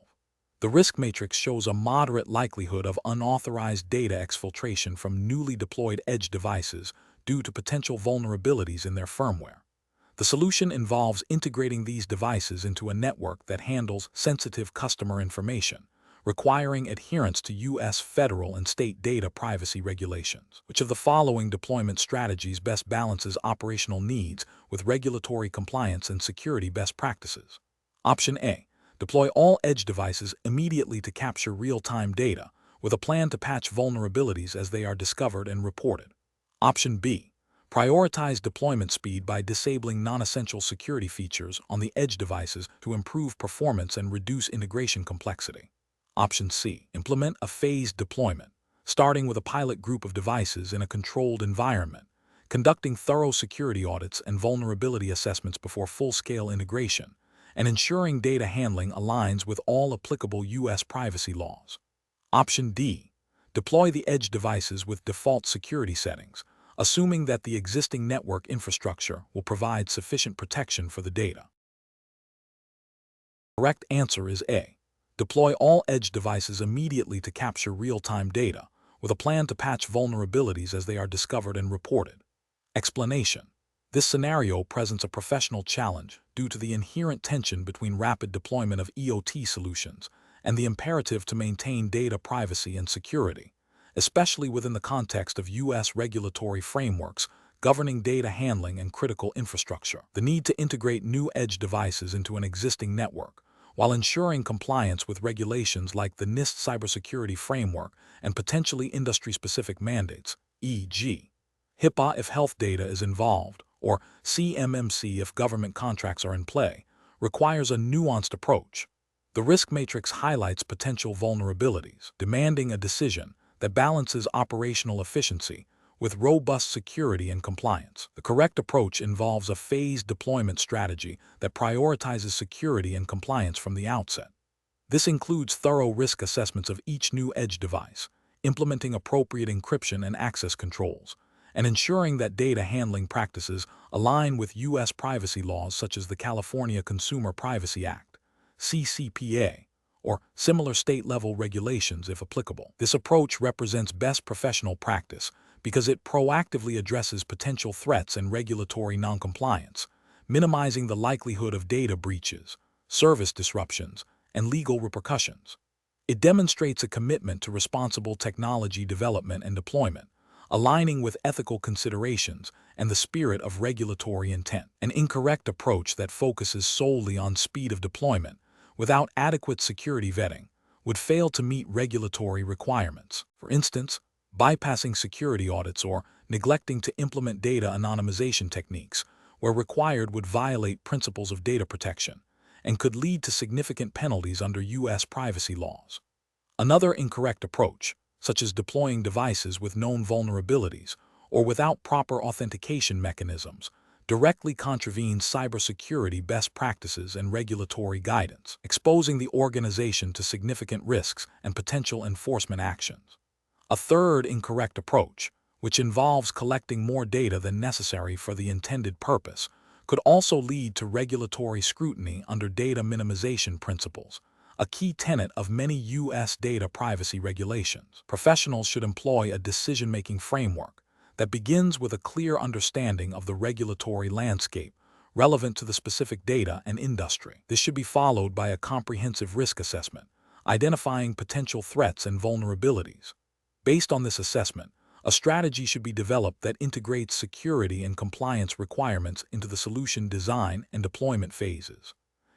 The risk matrix shows a moderate likelihood of unauthorized data exfiltration from newly deployed edge devices due to potential vulnerabilities in their firmware. The solution involves integrating these devices into a network that handles sensitive customer information, requiring adherence to U.S. federal and state data privacy regulations. Which of the following deployment strategies best balances operational needs with regulatory compliance and security best practices? Option A. Deploy all edge devices immediately to capture real-time data, with a plan to patch vulnerabilities as they are discovered and reported. Option B. Prioritize deployment speed by disabling non-essential security features on the edge devices to improve performance and reduce integration complexity. Option C. Implement a phased deployment, starting with a pilot group of devices in a controlled environment, conducting thorough security audits and vulnerability assessments before full-scale integration, and ensuring data handling aligns with all applicable U.S. privacy laws. Option D. Deploy the edge devices with default security settings, assuming that the existing network infrastructure will provide sufficient protection for the data. The correct answer is A. Deploy all edge devices immediately to capture real-time data, with a plan to patch vulnerabilities as they are discovered and reported. Explanation. This scenario presents a professional challenge due to the inherent tension between rapid deployment of IoT solutions and the imperative to maintain data privacy and security, especially within the context of U.S. regulatory frameworks governing data handling and critical infrastructure. The need to integrate new edge devices into an existing network, while ensuring compliance with regulations like the NIST cybersecurity framework and potentially industry-specific mandates, e.g., HIPAA if health data is involved, or CMMC if government contracts are in play, requires a nuanced approach. The risk matrix highlights potential vulnerabilities, demanding a decision that balances operational efficiency with robust security and compliance. The correct approach involves a phased deployment strategy that prioritizes security and compliance from the outset. This includes thorough risk assessments of each new edge device, implementing appropriate encryption and access controls, and ensuring that data handling practices align with U.S. privacy laws such as the California Consumer Privacy Act, CCPA, or similar state-level regulations if applicable. This approach represents best professional practice because it proactively addresses potential threats and regulatory noncompliance, minimizing the likelihood of data breaches, service disruptions, and legal repercussions. It demonstrates a commitment to responsible technology development and deployment, aligning with ethical considerations and the spirit of regulatory intent. An incorrect approach that focuses solely on speed of deployment without adequate security vetting would fail to meet regulatory requirements. For instance, bypassing security audits or neglecting to implement data anonymization techniques where required would violate principles of data protection and could lead to significant penalties under U.S. privacy laws. Another incorrect approach, such as deploying devices with known vulnerabilities or without proper authentication mechanisms, directly contravenes cybersecurity best practices and regulatory guidance, exposing the organization to significant risks and potential enforcement actions. A third incorrect approach, which involves collecting more data than necessary for the intended purpose, could also lead to regulatory scrutiny under data minimization principles, a key tenet of many U.S. data privacy regulations. Professionals should employ a decision-making framework that begins with a clear understanding of the regulatory landscape relevant to the specific data and industry. This should be followed by a comprehensive risk assessment, identifying potential threats and vulnerabilities. Based on this assessment, a strategy should be developed that integrates security and compliance requirements into the solution design and deployment phases.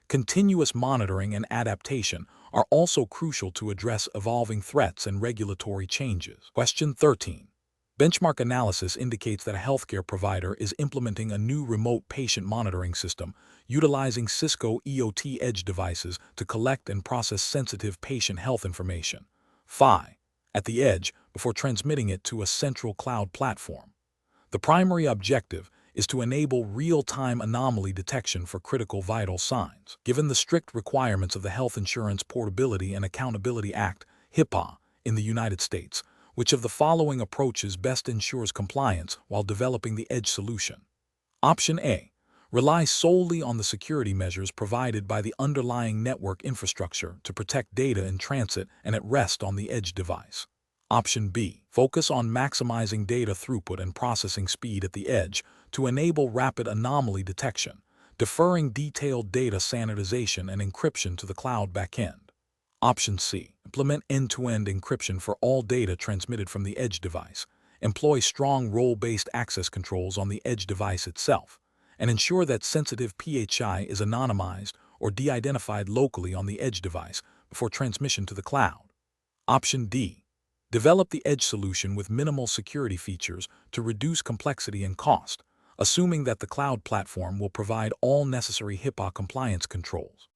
Continuous monitoring and adaptation are also crucial to address evolving threats and regulatory changes. Question 13. Benchmark analysis indicates that a healthcare provider is implementing a new remote patient monitoring system utilizing Cisco IoT edge devices to collect and process sensitive patient health information. At the edge before transmitting it to a central cloud platform. The primary objective is to enable real-time anomaly detection for critical vital signs. Given the strict requirements of the Health Insurance Portability and Accountability Act, HIPAA, in the United States, which of the following approaches best ensures compliance while developing the edge solution? Option A. Rely solely on the security measures provided by the underlying network infrastructure to protect data in transit and at rest on the edge device. Option B. Focus on maximizing data throughput and processing speed at the edge to enable rapid anomaly detection, deferring detailed data sanitization and encryption to the cloud backend. Option C. Implement end-to-end encryption for all data transmitted from the edge device. Employ strong role-based access controls on the edge device itself, and ensure that sensitive PHI is anonymized or de-identified locally on the edge device before transmission to the cloud. Option D. Develop the edge solution with minimal security features to reduce complexity and cost, assuming that the cloud platform will provide all necessary HIPAA compliance controls.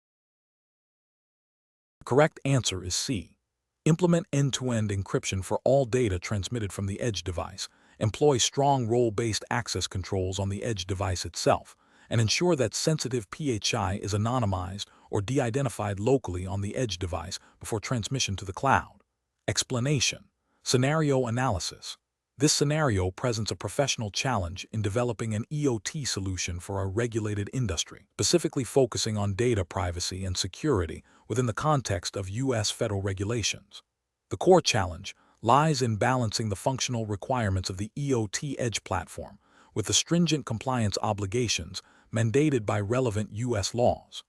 The correct answer is C. Implement end-to-end encryption for all data transmitted from the edge device, employ strong role-based access controls on the edge device itself, and ensure that sensitive PHI is anonymized or de-identified locally on the edge device before transmission to the cloud. Explanation. Scenario analysis. This scenario presents a professional challenge in developing an IoT solution for a regulated industry, specifically focusing on data privacy and security within the context of U.S. federal regulations. The core challenge lies in balancing the functional requirements of the IoT edge platform with the stringent compliance obligations mandated by relevant U.S. laws.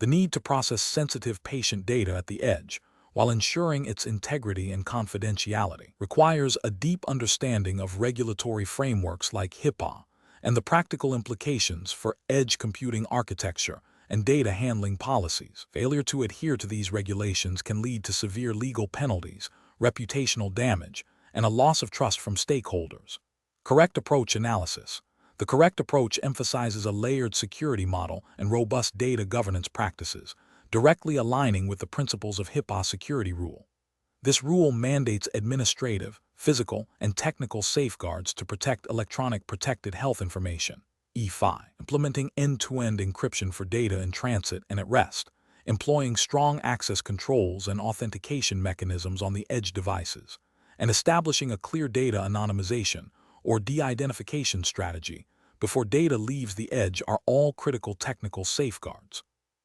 The need to process sensitive patient data at the edge, while ensuring its integrity and confidentiality, requires a deep understanding of regulatory frameworks like HIPAA and the practical implications for edge computing architecture and data handling policies. Failure to adhere to these regulations can lead to severe legal penalties, reputational damage, and a loss of trust from stakeholders. Correct approach analysis. The correct approach emphasizes a layered security model and robust data governance practices, directly aligning with the principles of HIPAA security rule. This rule mandates administrative, physical, and technical safeguards to protect electronic protected health information. E5. Implementing end-to-end encryption for data in transit and at rest, employing strong access controls and authentication mechanisms on the edge devices, and establishing a clear data anonymization or de-identification strategy before data leaves the edge are all critical technical safeguards.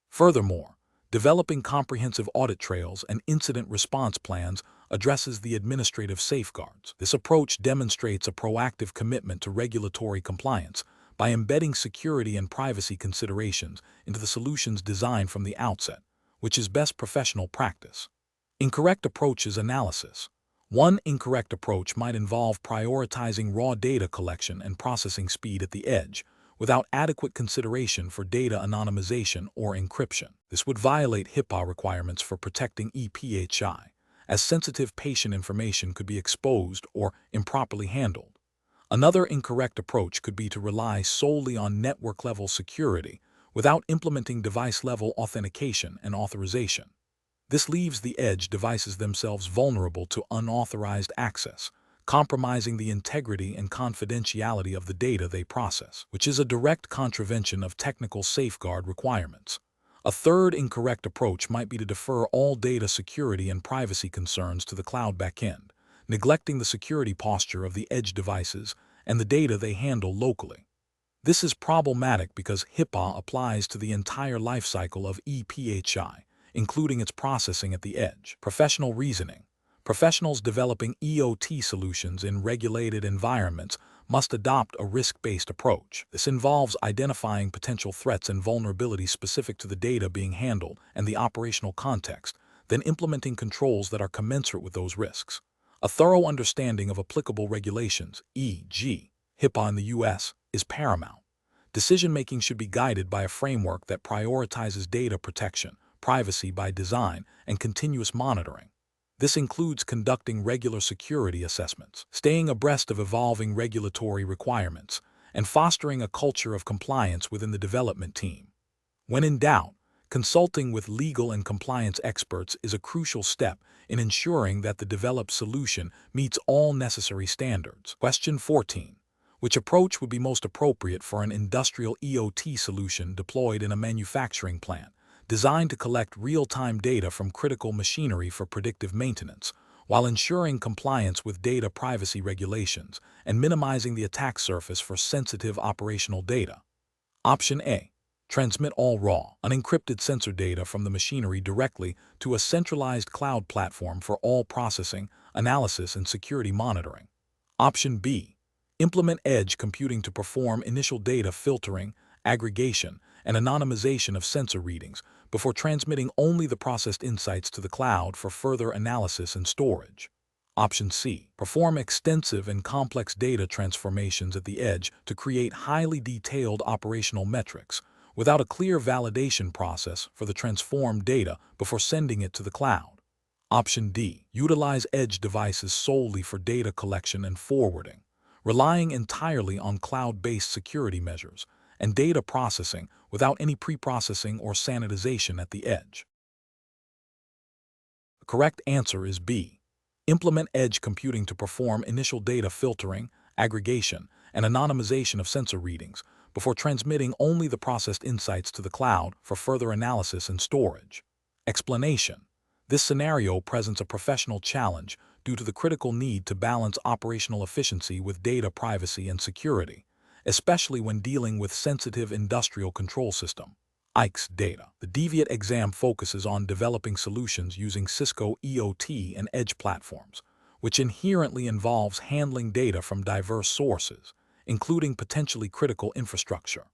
Furthermore, developing comprehensive audit trails and incident response plans addresses the administrative safeguards. This approach demonstrates a proactive commitment to regulatory compliance by embedding security and privacy considerations into the solution's design from the outset, which is best professional practice. Incorrect approaches analysis. One incorrect approach might involve prioritizing raw data collection and processing speed at the edge, without adequate consideration for data anonymization or encryption. This would violate HIPAA requirements for protecting ePHI as sensitive patient information could be exposed or improperly handled. Another incorrect approach could be to rely solely on network-level security without implementing device-level authentication and authorization. This leaves the edge devices themselves vulnerable to unauthorized access, compromising the integrity and confidentiality of the data they process, which is a direct contravention of technical safeguard requirements. A third incorrect approach might be to defer all data security and privacy concerns to the cloud backend, neglecting the security posture of the edge devices and the data they handle locally. This is problematic because HIPAA applies to the entire lifecycle of ePHI, including its processing at the edge. Professional reasoning. Professionals developing IoT solutions in regulated environments must adopt a risk-based approach. This involves identifying potential threats and vulnerabilities specific to the data being handled and the operational context, then implementing controls that are commensurate with those risks. A thorough understanding of applicable regulations, e.g., HIPAA in the U.S., is paramount. Decision-making should be guided by a framework that prioritizes data protection, privacy by design, and continuous monitoring. This includes conducting regular security assessments, staying abreast of evolving regulatory requirements, and fostering a culture of compliance within the development team. When in doubt, consulting with legal and compliance experts is a crucial step in ensuring that the developed solution meets all necessary standards. Question 14. Which approach would be most appropriate for an industrial IoT solution deployed in a manufacturing plant, designed to collect real-time data from critical machinery for predictive maintenance, while ensuring compliance with data privacy regulations and minimizing the attack surface for sensitive operational data? Option A. Transmit all raw, unencrypted sensor data from the machinery directly to a centralized cloud platform for all processing, analysis, and security monitoring. Option B. Implement edge computing to perform initial data filtering, aggregation, and anonymization of sensor readings before transmitting only the processed insights to the cloud for further analysis and storage. Option C. Perform extensive and complex data transformations at the edge to create highly detailed operational metrics, without a clear validation process for the transformed data before sending it to the cloud. Option D. Utilize edge devices solely for data collection and forwarding, relying entirely on cloud-based security measures and data processing without any pre-processing or sanitization at the edge. The correct answer is B. Implement edge computing to perform initial data filtering, aggregation, and anonymization of sensor readings before transmitting only the processed insights to the cloud for further analysis and storage. Explanation. This scenario presents a professional challenge due to the critical need to balance operational efficiency with data privacy and security, especially when dealing with sensitive industrial control system, ICS data. The DEVIOT exam focuses on developing solutions using Cisco IoT and edge platforms, which inherently involves handling data from diverse sources, including potentially critical infrastructure.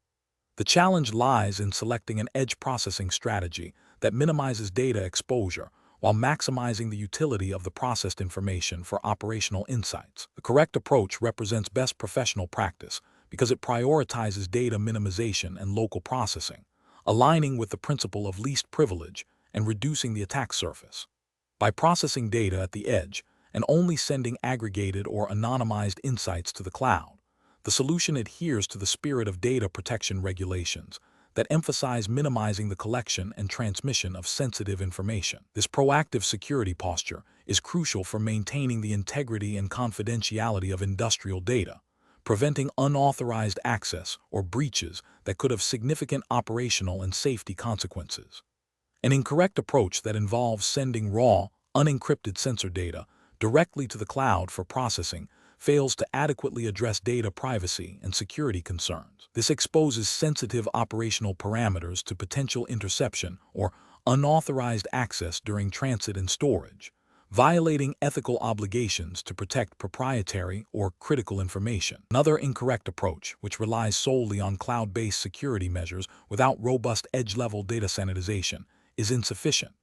The challenge lies in selecting an edge processing strategy that minimizes data exposure while maximizing the utility of the processed information for operational insights. The correct approach represents best professional practice because it prioritizes data minimization and local processing, aligning with the principle of least privilege and reducing the attack surface. By processing data at the edge and only sending aggregated or anonymized insights to the cloud, the solution adheres to the spirit of data protection regulations that emphasize minimizing the collection and transmission of sensitive information. This proactive security posture is crucial for maintaining the integrity and confidentiality of industrial data, preventing unauthorized access or breaches that could have significant operational and safety consequences. An incorrect approach that involves sending raw, unencrypted sensor data directly to the cloud for processing fails to adequately address data privacy and security concerns. This exposes sensitive operational parameters to potential interception or unauthorized access during transit and storage, violating ethical obligations to protect proprietary or critical information. Another incorrect approach, which relies solely on cloud-based security measures without robust edge-level data sanitization, is insufficient.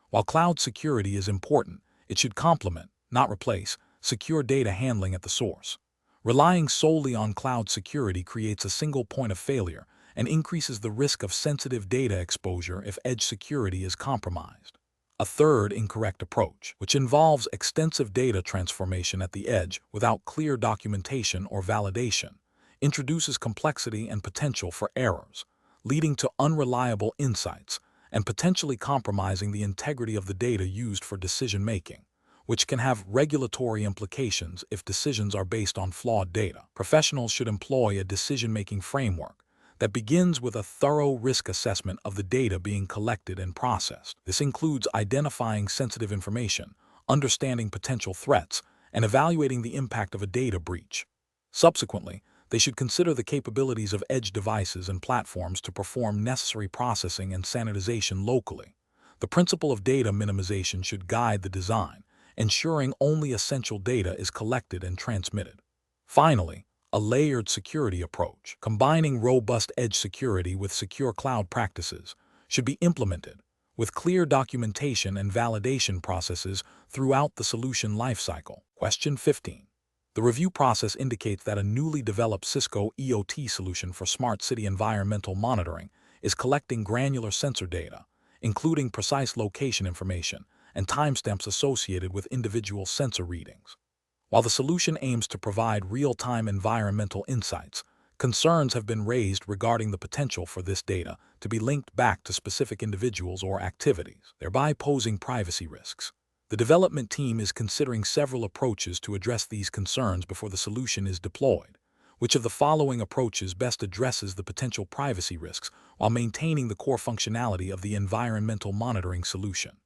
While cloud security is important, it should complement, not replace, secure data handling at the source. Relying solely on cloud security creates a single point of failure and increases the risk of sensitive data exposure if edge security is compromised. A third incorrect approach, which involves extensive data transformation at the edge without clear documentation or validation, introduces complexity and potential for errors, leading to unreliable insights and potentially compromising the integrity of the data used for decision-making, which can have regulatory implications if decisions are based on flawed data. Professionals should employ a decision-making framework that begins with a thorough risk assessment of the data being collected and processed. This includes identifying sensitive information, understanding potential threats, and evaluating the impact of a data breach. Subsequently, they should consider the capabilities of edge devices and platforms to perform necessary processing and sanitization locally. The principle of data minimization should guide the design, ensuring only essential data is collected and transmitted. Finally, a layered security approach, combining robust edge security with secure cloud practices, should be implemented, with clear documentation and validation processes throughout the solution lifecycle. Question 15. The review process indicates that a newly developed Cisco IoT solution for smart city environmental monitoring is collecting granular sensor data, including precise location information and timestamps associated with individual sensor readings. While the solution aims to provide real-time environmental insights, concerns have been raised regarding the potential for this data to be linked back to specific individuals or activities, thereby posing privacy risks. The development team is considering several approaches to address these concerns before the solution is deployed. Which of the following approaches best addresses the potential privacy risks while maintaining the core functionality of the environmental monitoring solution?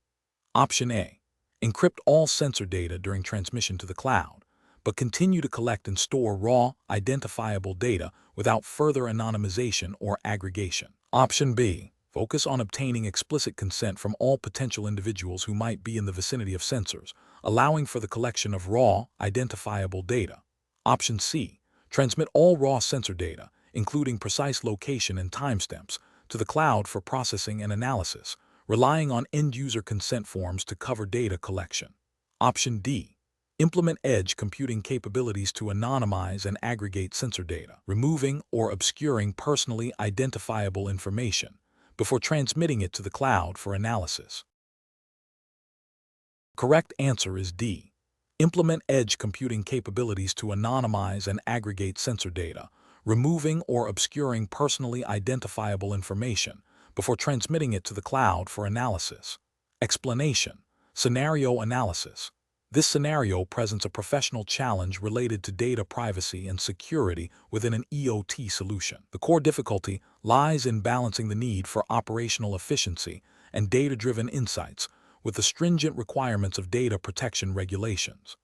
Option A. Encrypt all sensor data during transmission to the cloud, but continue to collect and store raw, identifiable data without further anonymization or aggregation. Option B. Focus on obtaining explicit consent from all potential individuals who might be in the vicinity of sensors, allowing for the collection of raw, identifiable data. Option C. Transmit all raw sensor data, including precise location and timestamps, to the cloud for processing and analysis, relying on end-user consent forms to cover data collection. Option D. Implement edge computing capabilities to anonymize and aggregate sensor data, removing or obscuring personally identifiable information before transmitting it to the cloud for analysis. Correct answer is D. Implement edge computing capabilities to anonymize and aggregate sensor data, removing or obscuring personally identifiable information before transmitting it to the cloud for analysis. Explanation: scenario analysis. This scenario presents a professional challenge related to data privacy and security within an IoT solution. The core difficulty lies in balancing the need for operational efficiency and data-driven insights with the stringent requirements of data protection regulations.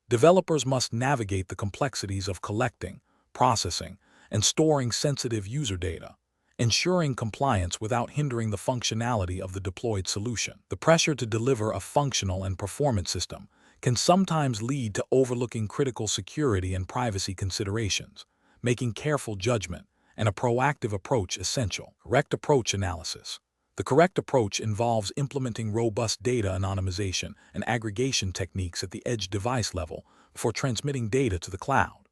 Developers must navigate the complexities of collecting, processing, and storing sensitive user data, ensuring compliance without hindering the functionality of the deployed solution. The pressure to deliver a functional and performant system can sometimes lead to overlooking critical security and privacy considerations, making careful judgment and a proactive approach essential. Correct approach analysis. The correct approach involves implementing robust data anonymization and aggregation techniques at the edge device level before transmitting data to the cloud.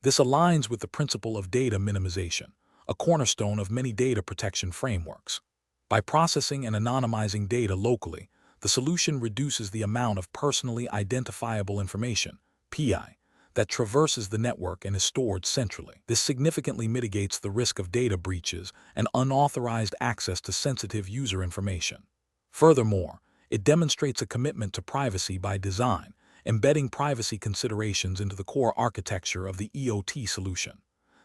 This aligns with the principle of data minimization, a cornerstone of many data protection frameworks. By processing and anonymizing data locally, the solution reduces the amount of personally identifiable information, PI, that traverses the network and is stored centrally. This significantly mitigates the risk of data breaches and unauthorized access to sensitive user information. Furthermore, it demonstrates a commitment to privacy by design, embedding privacy considerations into the core architecture of the IoT solution.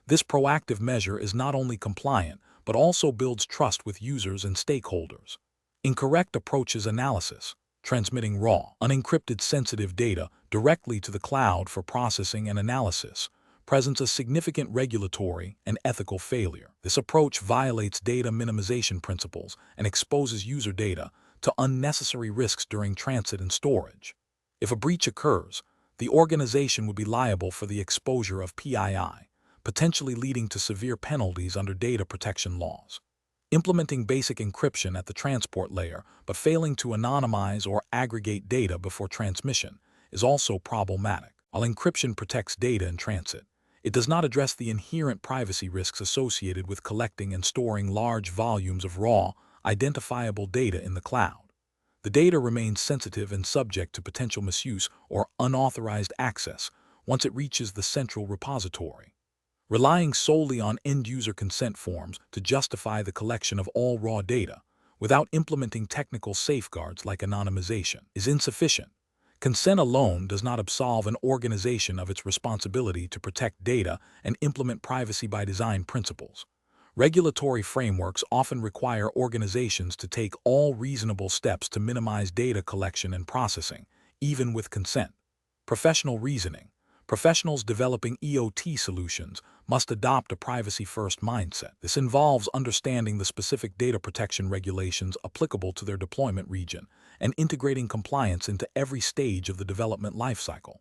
This proactive measure is not only compliant, but also builds trust with users and stakeholders. Incorrect approaches analysis. Transmitting raw, unencrypted sensitive data directly to the cloud for processing and analysis presents a significant regulatory and ethical failure. This approach violates data minimization principles and exposes user data to unnecessary risks during transit and storage. If a breach occurs, the organization would be liable for the exposure of PII, potentially leading to severe penalties under data protection laws. Implementing basic encryption at the transport layer but failing to anonymize or aggregate data before transmission is also problematic. While encryption protects data in transit, it does not address the inherent privacy risks associated with collecting and storing large volumes of raw, identifiable data in the cloud. The data remains sensitive and subject to potential misuse or unauthorized access once it reaches the central repository. Relying solely on end-user consent forms to justify the collection of all raw data, without implementing technical safeguards like anonymization, is insufficient. Consent alone does not absolve an organization of its responsibility to protect data and implement privacy by design principles. Regulatory frameworks often require organizations to take all reasonable steps to minimize data collection and processing, even with consent. Professional reasoning. Professionals developing IoT solutions must adopt a privacy-first mindset. This involves understanding the specific data protection regulations applicable to their deployment region and integrating compliance into every stage of the development lifecycle.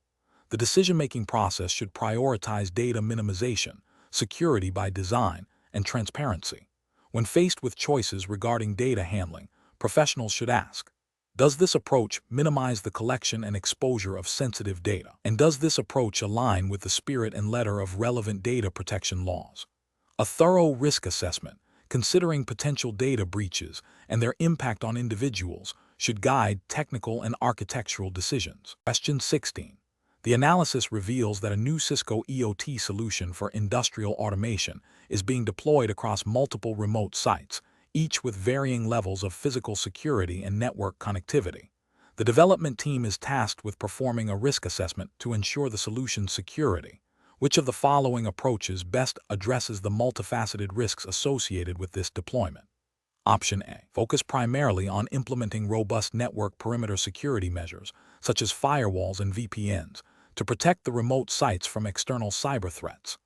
The decision-making process should prioritize data minimization, security by design, and transparency. When faced with choices regarding data handling, professionals should ask, does this approach minimize the collection and exposure of sensitive data? And does this approach align with the spirit and letter of relevant data protection laws? A thorough risk assessment, considering potential data breaches and their impact on individuals, should guide technical and architectural decisions. Question 16. The analysis reveals that a new Cisco IoT solution for industrial automation is being deployed across multiple remote sites, each with varying levels of physical security and network connectivity. The development team is tasked with performing a risk assessment to ensure the solution's security. Which of the following approaches best addresses the multifaceted risks associated with this deployment? Option A. Focus primarily on implementing robust network perimeter security measures, such as firewalls and VPNs, to protect the remote sites from external cyber threats.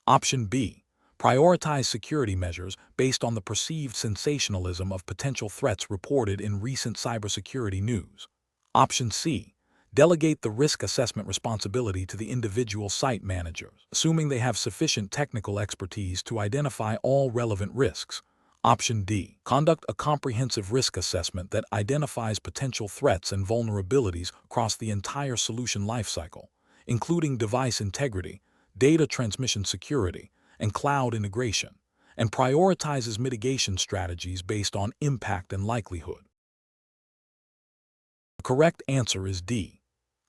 Option B. Prioritize security measures based on the perceived sensationalism of potential threats reported in recent cybersecurity news. Option C. Delegate the risk assessment responsibility to the individual site managers, assuming they have sufficient technical expertise to identify all relevant risks. Option D. Conduct a comprehensive risk assessment that identifies potential threats and vulnerabilities across the entire solution lifecycle, including device integrity, data transmission security, and cloud integration, and prioritizes mitigation strategies based on impact and likelihood. The correct answer is D.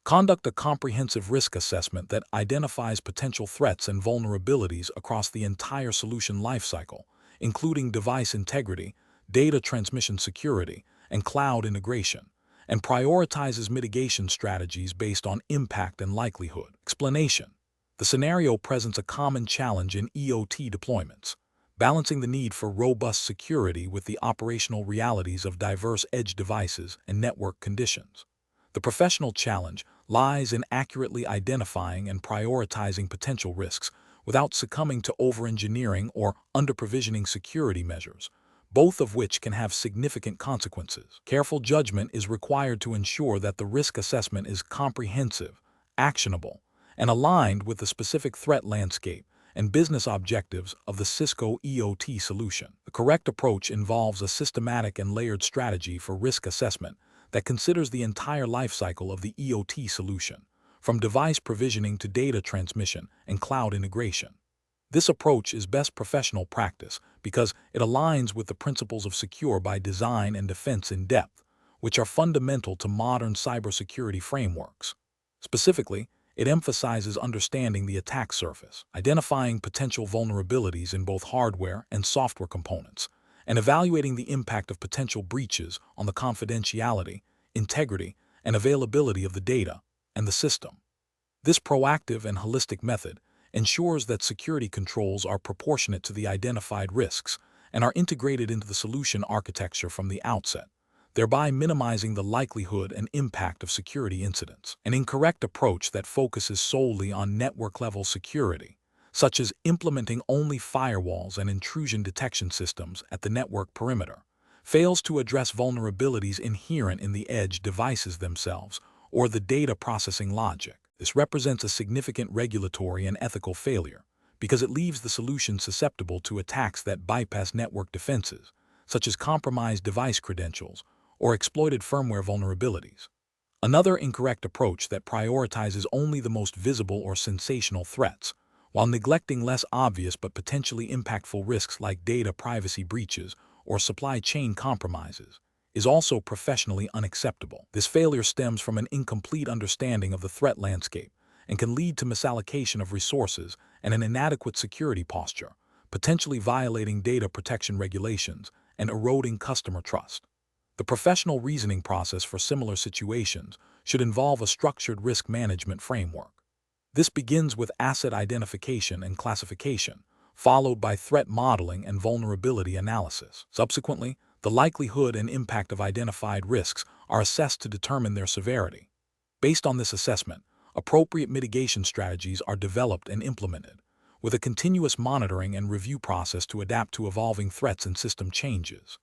Conduct a comprehensive risk assessment that identifies potential threats and vulnerabilities across the entire solution lifecycle, including device integrity, data transmission security, and cloud integration, and prioritizes mitigation strategies based on impact and likelihood. Explanation. The scenario presents a common challenge in IoT deployments, balancing the need for robust security with the operational realities of diverse edge devices and network conditions. The professional challenge lies in accurately identifying and prioritizing potential risks without succumbing to over-engineering or under-provisioning security measures, both of which can have significant consequences. Careful judgment is required to ensure that the risk assessment is comprehensive, actionable, and aligned with the specific threat landscape and business objectives of the Cisco IoT solution. The correct approach involves a systematic and layered strategy for risk assessment that considers the entire lifecycle of the IoT solution, from device provisioning to data transmission and cloud integration. This approach is best professional practice because it aligns with the principles of secure by design and defense in depth, which are fundamental to modern cybersecurity frameworks. Specifically, it emphasizes understanding the attack surface, identifying potential vulnerabilities in both hardware and software components, and evaluating the impact of potential breaches on the confidentiality, integrity, and availability of the data and the system. This proactive and holistic method ensures that security controls are proportionate to the identified risks and are integrated into the solution architecture from the outset, thereby minimizing the likelihood and impact of security incidents. An incorrect approach that focuses solely on network-level security, such as implementing only firewalls and intrusion detection systems at the network perimeter, fails to address vulnerabilities inherent in the edge devices themselves or the data processing logic. This represents a significant regulatory and ethical failure because it leaves the solution susceptible to attacks that bypass network defenses, such as compromised device credentials or exploited firmware vulnerabilities. Another incorrect approach that prioritizes only the most visible or sensational threats, while neglecting less obvious but potentially impactful risks like data privacy breaches or supply chain compromises, is also professionally unacceptable. This failure stems from an incomplete understanding of the threat landscape and can lead to misallocation of resources and an inadequate security posture, potentially violating data protection regulations and eroding customer trust. The professional reasoning process for similar situations should involve a structured risk management framework. This begins with asset identification and classification, followed by threat modeling and vulnerability analysis. Subsequently, the likelihood and impact of identified risks are assessed to determine their severity. Based on this assessment, appropriate mitigation strategies are developed and implemented, with a continuous monitoring and review process to adapt to evolving threats and system changes.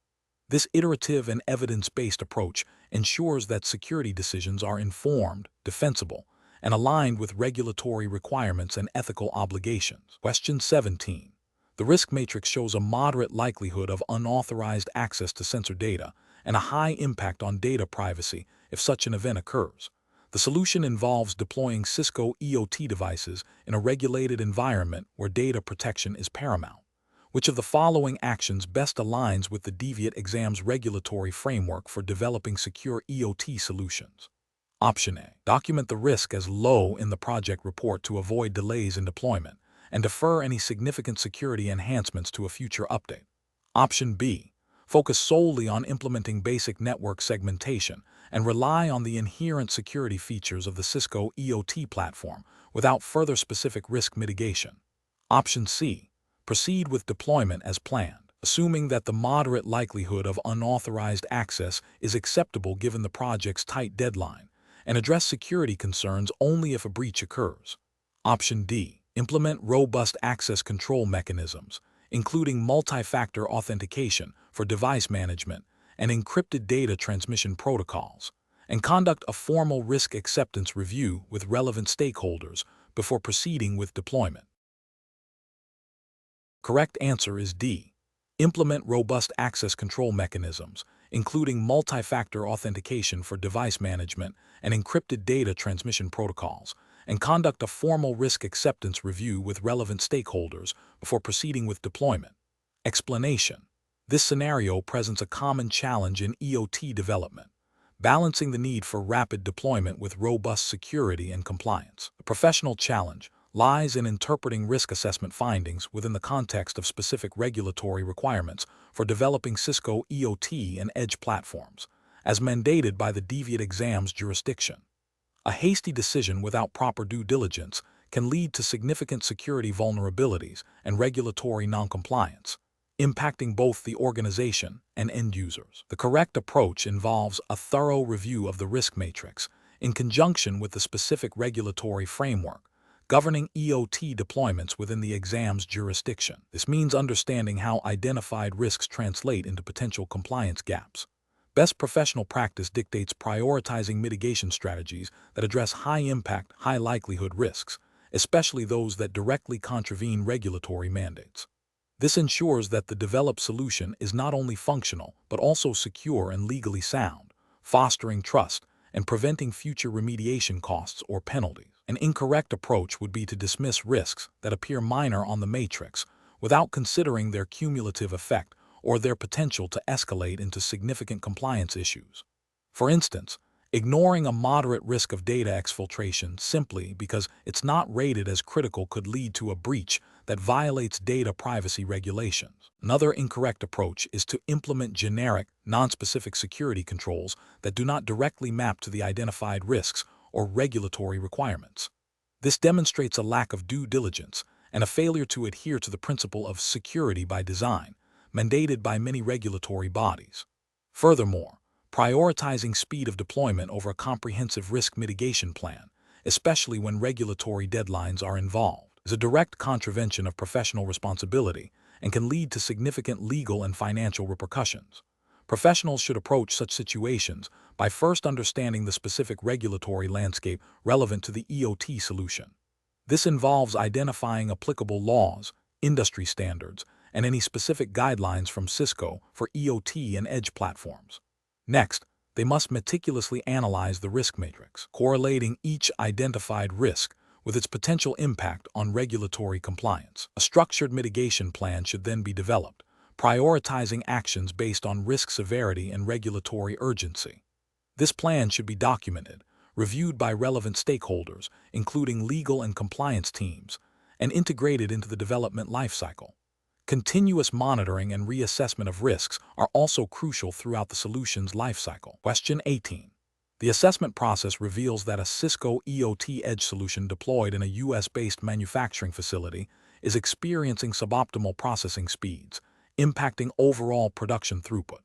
This iterative and evidence-based approach ensures that security decisions are informed, defensible, and aligned with regulatory requirements and ethical obligations. Question 17. The risk matrix shows a moderate likelihood of unauthorized access to sensor data and a high impact on data privacy if such an event occurs. The solution involves deploying Cisco IoT devices in a regulated environment where data protection is paramount. Which of the following actions best aligns with the DEVIOT exam's regulatory framework for developing secure IoT solutions? Option A. Document the risk as low in the project report to avoid delays in deployment and defer any significant security enhancements to a future update. Option B. Focus solely on implementing basic network segmentation and rely on the inherent security features of the Cisco IoT platform without further specific risk mitigation. Option C. Proceed with deployment as planned, assuming that the moderate likelihood of unauthorized access is acceptable given the project's tight deadline, and address security concerns only if a breach occurs. Option D. Implement robust access control mechanisms, including multi-factor authentication for device management and encrypted data transmission protocols, and conduct a formal risk acceptance review with relevant stakeholders before proceeding with deployment. Correct answer is D. Implement robust access control mechanisms, including multi-factor authentication for device management and encrypted data transmission protocols, and conduct a formal risk acceptance review with relevant stakeholders before proceeding with deployment. Explanation. This scenario presents a common challenge in IoT development, balancing the need for rapid deployment with robust security and compliance. The professional challenge lies in interpreting risk assessment findings within the context of specific regulatory requirements for developing Cisco IoT and edge platforms, as mandated by the DEVIOT exam's jurisdiction. A hasty decision without proper due diligence can lead to significant security vulnerabilities and regulatory noncompliance, impacting both the organization and end users. The correct approach involves a thorough review of the risk matrix in conjunction with the specific regulatory framework governing IoT deployments within the exam's jurisdiction. This means understanding how identified risks translate into potential compliance gaps. Best professional practice dictates prioritizing mitigation strategies that address high-impact, high-likelihood risks, especially those that directly contravene regulatory mandates. This ensures that the developed solution is not only functional but also secure and legally sound, fostering trust and preventing future remediation costs or penalties. An incorrect approach would be to dismiss risks that appear minor on the matrix without considering their cumulative effect or their potential to escalate into significant compliance issues. For instance, ignoring a moderate risk of data exfiltration simply because it's not rated as critical could lead to a breach that violates data privacy regulations. Another incorrect approach is to implement generic, non-specific security controls that do not directly map to the identified risks or regulatory requirements. This demonstrates a lack of due diligence and a failure to adhere to the principle of security by design, mandated by many regulatory bodies. Furthermore, prioritizing speed of deployment over a comprehensive risk mitigation plan, especially when regulatory deadlines are involved, is a direct contravention of professional responsibility and can lead to significant legal and financial repercussions. Professionals should approach such situations by first understanding the specific regulatory landscape relevant to the IoT solution. This involves identifying applicable laws, industry standards, and any specific guidelines from Cisco for IoT and edge platforms. Next, they must meticulously analyze the risk matrix, correlating each identified risk with its potential impact on regulatory compliance. A structured mitigation plan should then be developed, prioritizing actions based on risk severity and regulatory urgency. This plan should be documented, reviewed by relevant stakeholders, including legal and compliance teams, and integrated into the development lifecycle. Continuous monitoring and reassessment of risks are also crucial throughout the solution's lifecycle. Question 18. The assessment process reveals that a Cisco IoT edge solution deployed in a US-based manufacturing facility is experiencing suboptimal processing speeds, impacting overall production throughput.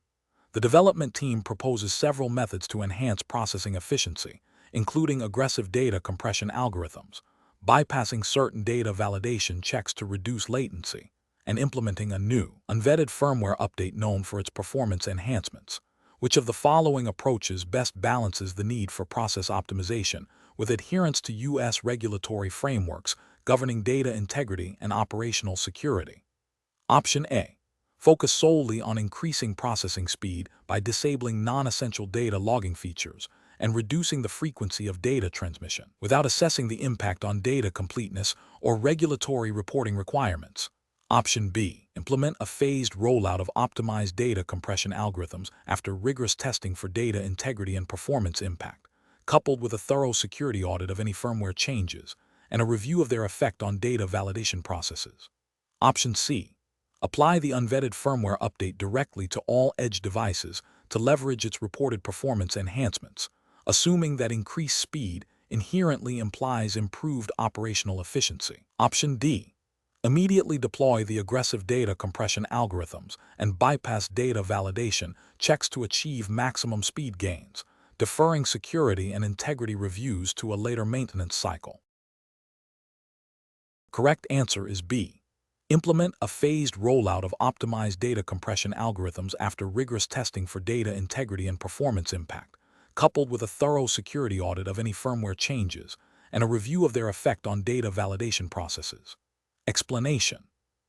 The development team proposes several methods to enhance processing efficiency, including aggressive data compression algorithms, bypassing certain data validation checks to reduce latency, and implementing a new, unvetted firmware update known for its performance enhancements. Which of the following approaches best balances the need for process optimization with adherence to U.S. regulatory frameworks governing data integrity and operational security? Option A. Focus solely on increasing processing speed by disabling non-essential data logging features and reducing the frequency of data transmission without assessing the impact on data completeness or regulatory reporting requirements. Option B. Implement a phased rollout of optimized data compression algorithms after rigorous testing for data integrity and performance impact, coupled with a thorough security audit of any firmware changes and a review of their effect on data validation processes. Option C. Apply the unvetted firmware update directly to all edge devices to leverage its reported performance enhancements, assuming that increased speed inherently implies improved operational efficiency. Option D. Immediately deploy the aggressive data compression algorithms and bypass data validation checks to achieve maximum speed gains, deferring security and integrity reviews to a later maintenance cycle. Correct answer is B. Implement a phased rollout of optimized data compression algorithms after rigorous testing for data integrity and performance impact, coupled with a thorough security audit of any firmware changes and a review of their effect on data validation processes. Explanation.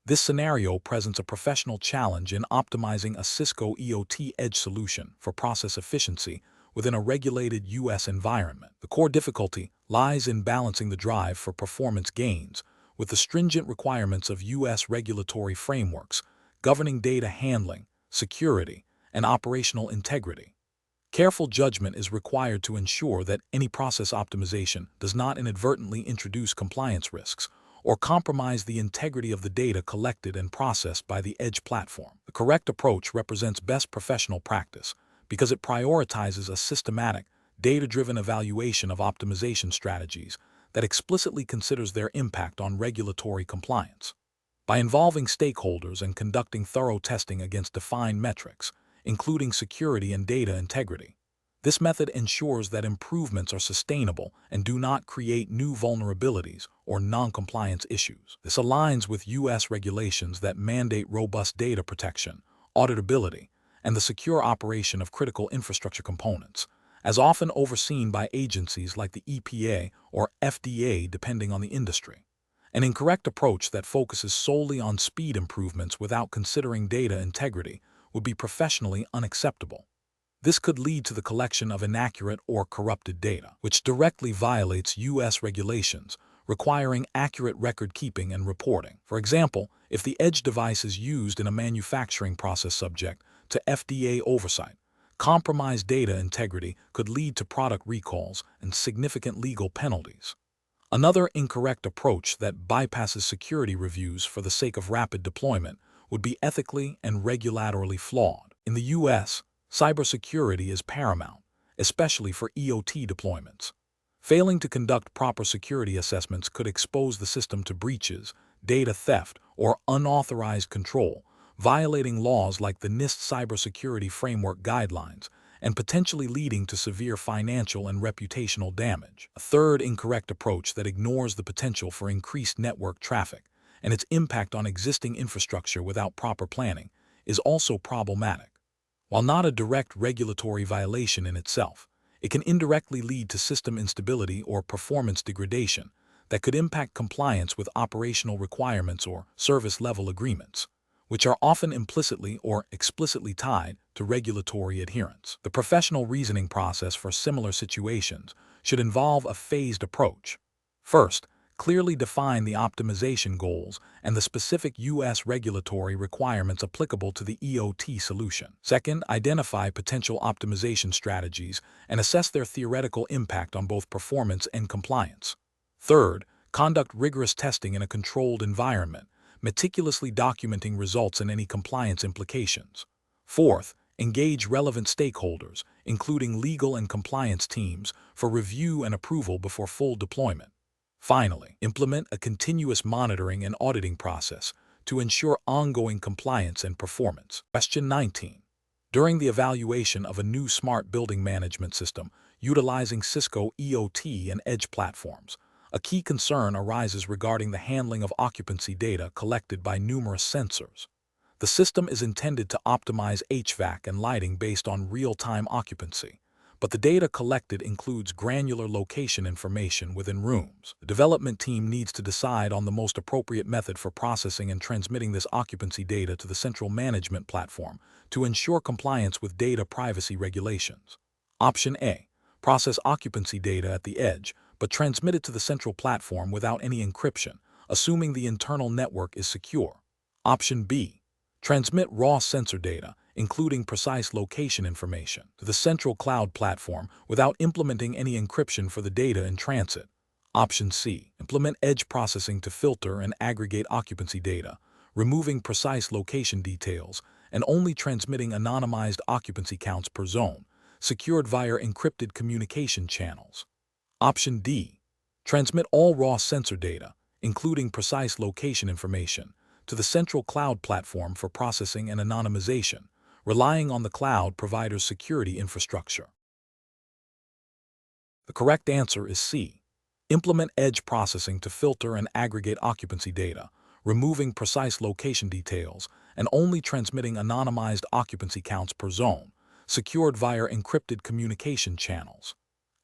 This scenario presents a professional challenge in optimizing a Cisco IoT edge solution for process efficiency within a regulated U.S. environment. The core difficulty lies in balancing the drive for performance gains with the stringent requirements of U.S. regulatory frameworks governing data handling, security, and operational integrity. Careful judgment is required to ensure that any process optimization does not inadvertently introduce compliance risks or compromise the integrity of the data collected and processed by the edge platform. The correct approach represents best professional practice because it prioritizes a systematic, data-driven evaluation of optimization strategies that explicitly considers their impact on regulatory compliance. By involving stakeholders and conducting thorough testing against defined metrics, including security and data integrity, this method ensures that improvements are sustainable and do not create new vulnerabilities or non-compliance issues. This aligns with U.S. regulations that mandate robust data protection, auditability, and the secure operation of critical infrastructure components, as often overseen by agencies like the EPA or FDA depending on the industry. An incorrect approach that focuses solely on speed improvements without considering data integrity would be professionally unacceptable. This could lead to the collection of inaccurate or corrupted data, which directly violates U.S. regulations requiring accurate record-keeping and reporting. For example, if the edge device is used in a manufacturing process subject to FDA oversight, compromised data integrity could lead to product recalls and significant legal penalties. Another incorrect approach that bypasses security reviews for the sake of rapid deployment would be ethically and regulatorily flawed. In the U.S., cybersecurity is paramount, especially for IoT deployments. Failing to conduct proper security assessments could expose the system to breaches, data theft, or unauthorized control, violating laws like the NIST Cybersecurity Framework Guidelines and potentially leading to severe financial and reputational damage. A third incorrect approach that ignores the potential for increased network traffic and its impact on existing infrastructure without proper planning is also problematic. While not a direct regulatory violation in itself, it can indirectly lead to system instability or performance degradation that could impact compliance with operational requirements or service-level agreements, which are often implicitly or explicitly tied to regulatory adherence. The professional reasoning process for similar situations should involve a phased approach. First, Clearly define the optimization goals and the specific U.S. regulatory requirements applicable to the IoT solution. Second, identify potential optimization strategies and assess their theoretical impact on both performance and compliance. Third, conduct rigorous testing in a controlled environment, meticulously documenting results and any compliance implications. Fourth, engage relevant stakeholders, including legal and compliance teams, for review and approval before full deployment. Finally, implement a continuous monitoring and auditing process to ensure ongoing compliance and performance. Question 19. During the evaluation of a new smart building management system utilizing Cisco IoT and edge platforms, a key concern arises regarding the handling of occupancy data collected by numerous sensors. The system is intended to optimize HVAC and lighting based on real-time occupancy, but the data collected includes granular location information within rooms. The development team needs to decide on the most appropriate method for processing and transmitting this occupancy data to the central management platform to ensure compliance with data privacy regulations. Option A. Process occupancy data at the edge, but transmit it to the central platform without any encryption, assuming the internal network is secure. Option B. Transmit raw sensor data, including precise location information, to the central cloud platform without implementing any encryption for the data in transit. Option C. Implement edge processing to filter and aggregate occupancy data, removing precise location details and only transmitting anonymized occupancy counts per zone, secured via encrypted communication channels. Option D. Transmit all raw sensor data, including precise location information, to the central cloud platform for processing and anonymization, relying on the cloud provider's security infrastructure. The correct answer is C. Implement edge processing to filter and aggregate occupancy data, removing precise location details and only transmitting anonymized occupancy counts per zone, secured via encrypted communication channels.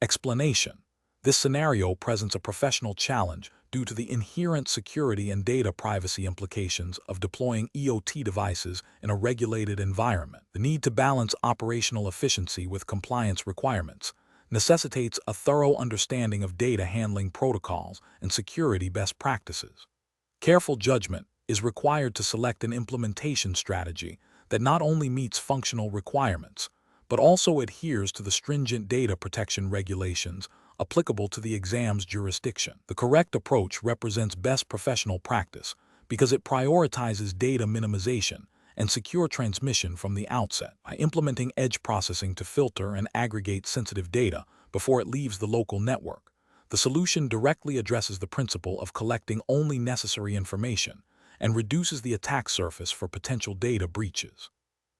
Explanation. This scenario presents a professional challenge due to the inherent security and data privacy implications of deploying IoT devices in a regulated environment. The need to balance operational efficiency with compliance requirements necessitates a thorough understanding of data handling protocols and security best practices. Careful judgment is required to select an implementation strategy that not only meets functional requirements, but also adheres to the stringent data protection regulations applicable to the exam's jurisdiction. The correct approach represents best professional practice because it prioritizes data minimization and secure transmission from the outset. By implementing edge processing to filter and aggregate sensitive data before it leaves the local network, the solution directly addresses the principle of collecting only necessary information and reduces the attack surface for potential data breaches.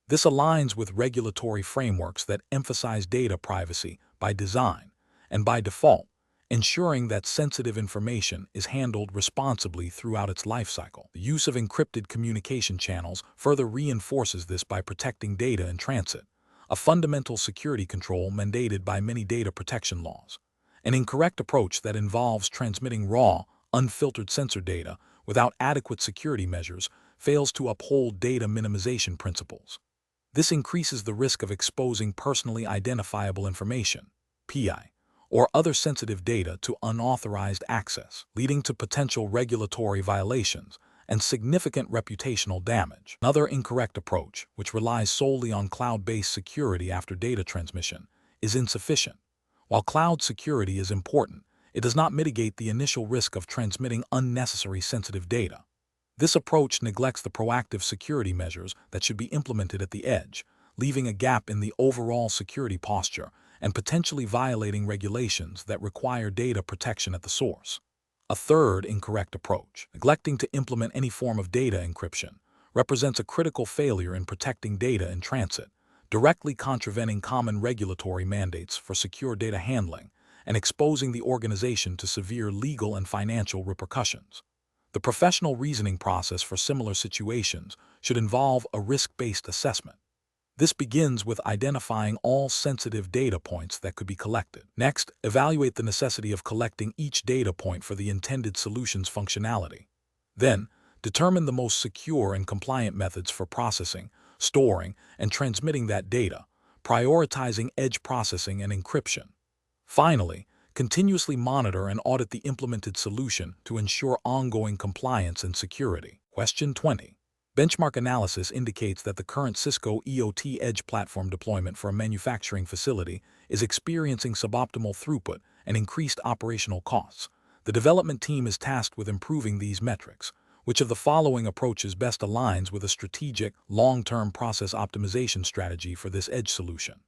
This aligns with regulatory frameworks that emphasize data privacy by design and by default, ensuring that sensitive information is handled responsibly throughout its lifecycle. The use of encrypted communication channels further reinforces this by protecting data in transit, a fundamental security control mandated by many data protection laws. An incorrect approach that involves transmitting raw, unfiltered sensor data without adequate security measures fails to uphold data minimization principles. This increases the risk of exposing personally identifiable information, PI, or other sensitive data to unauthorized access, leading to potential regulatory violations and significant reputational damage. Another incorrect approach, which relies solely on cloud-based security after data transmission, is insufficient. While cloud security is important, it does not mitigate the initial risk of transmitting unnecessary sensitive data. This approach neglects the proactive security measures that should be implemented at the edge, leaving a gap in the overall security posture and potentially violating regulations that require data protection at the source. A third incorrect approach, neglecting to implement any form of data encryption, represents a critical failure in protecting data in transit, directly contravening common regulatory mandates for secure data handling and exposing the organization to severe legal and financial repercussions. The professional reasoning process for similar situations should involve a risk-based assessment. This begins with identifying all sensitive data points that could be collected. Next, evaluate the necessity of collecting each data point for the intended solution's functionality. Then, determine the most secure and compliant methods for processing, storing, and transmitting that data, prioritizing edge processing and encryption. Finally, Continuously monitor and audit the implemented solution to ensure ongoing compliance and security. Question 20. Benchmark analysis indicates that the current Cisco IoT Edge platform deployment for a manufacturing facility is experiencing suboptimal throughput and increased operational costs. The development team is tasked with improving these metrics. Which of the following approaches best aligns with a strategic, long-term process optimization strategy for this edge solution?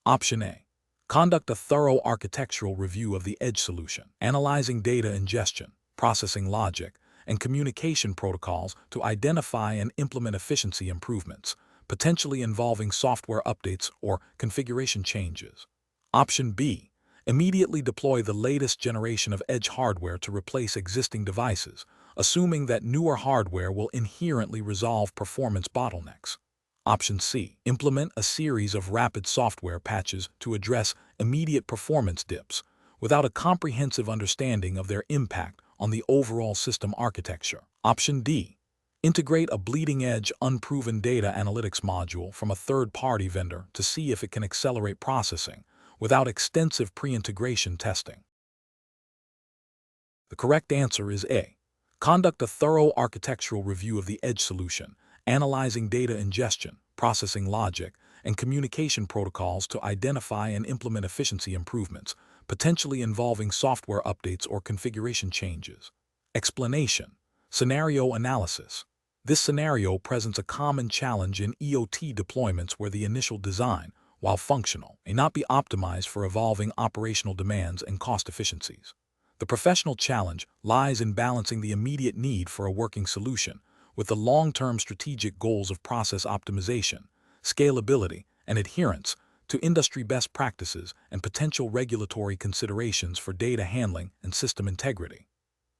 Option A. Conduct a thorough architectural review of the edge solution, analyzing data ingestion, processing logic, and communication protocols to identify and implement efficiency improvements, potentially involving software updates or configuration changes. Option B. Immediately deploy the latest generation of edge hardware to replace existing devices, assuming that newer hardware will inherently resolve performance bottlenecks. Option C. Implement a series of rapid software patches to address immediate performance dips, without a comprehensive understanding of their impact on the overall system architecture. Option D. Integrate a bleeding-edge, unproven data analytics module from a third-party vendor to see if it can accelerate processing, without extensive pre-integration testing. The correct answer is A. Conduct a thorough architectural review of the edge solution, analyzing data ingestion, processing logic, and communication protocols to identify and implement efficiency improvements, potentially involving software updates or configuration changes. Explanation. Scenario analysis. This scenario presents a common challenge in IoT deployments where the initial design, while functional, may not be optimized for evolving operational demands and cost efficiencies. The professional challenge lies in balancing the immediate need for a working solution with the long-term strategic goals of process optimization, scalability, and adherence to industry best practices and potential regulatory considerations for data handling and system integrity.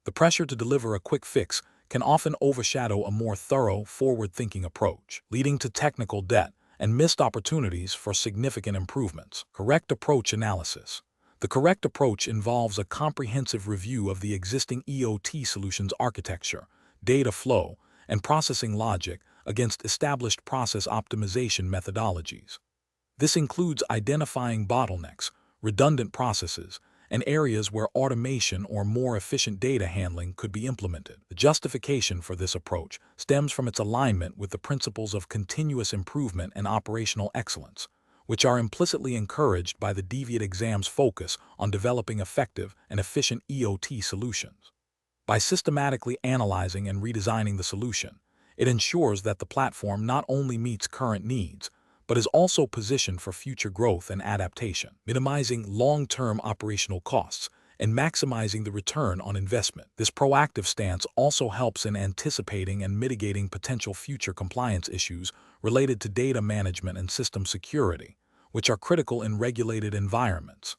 The pressure to deliver a quick fix can often overshadow a more thorough, forward-thinking approach, leading to technical debt and missed opportunities for significant improvements. Correct approach analysis. The correct approach involves a comprehensive review of the existing IoT solution's architecture, data flow, and processing logic against established process optimization methodologies. This includes identifying bottlenecks, redundant processes, and areas where automation or more efficient data handling could be implemented. The justification for this approach stems from its alignment with the principles of continuous improvement and operational excellence, which are implicitly encouraged by the DEVIOT exam's focus on developing effective and efficient IoT solutions. By systematically analyzing and redesigning the solution, it ensures that the platform not only meets current needs, but is also positioned for future growth and adaptation, minimizing long-term operational costs and maximizing the return on investment. This proactive stance also helps in anticipating and mitigating potential future compliance issues related to data management and system security, which are critical in regulated environments.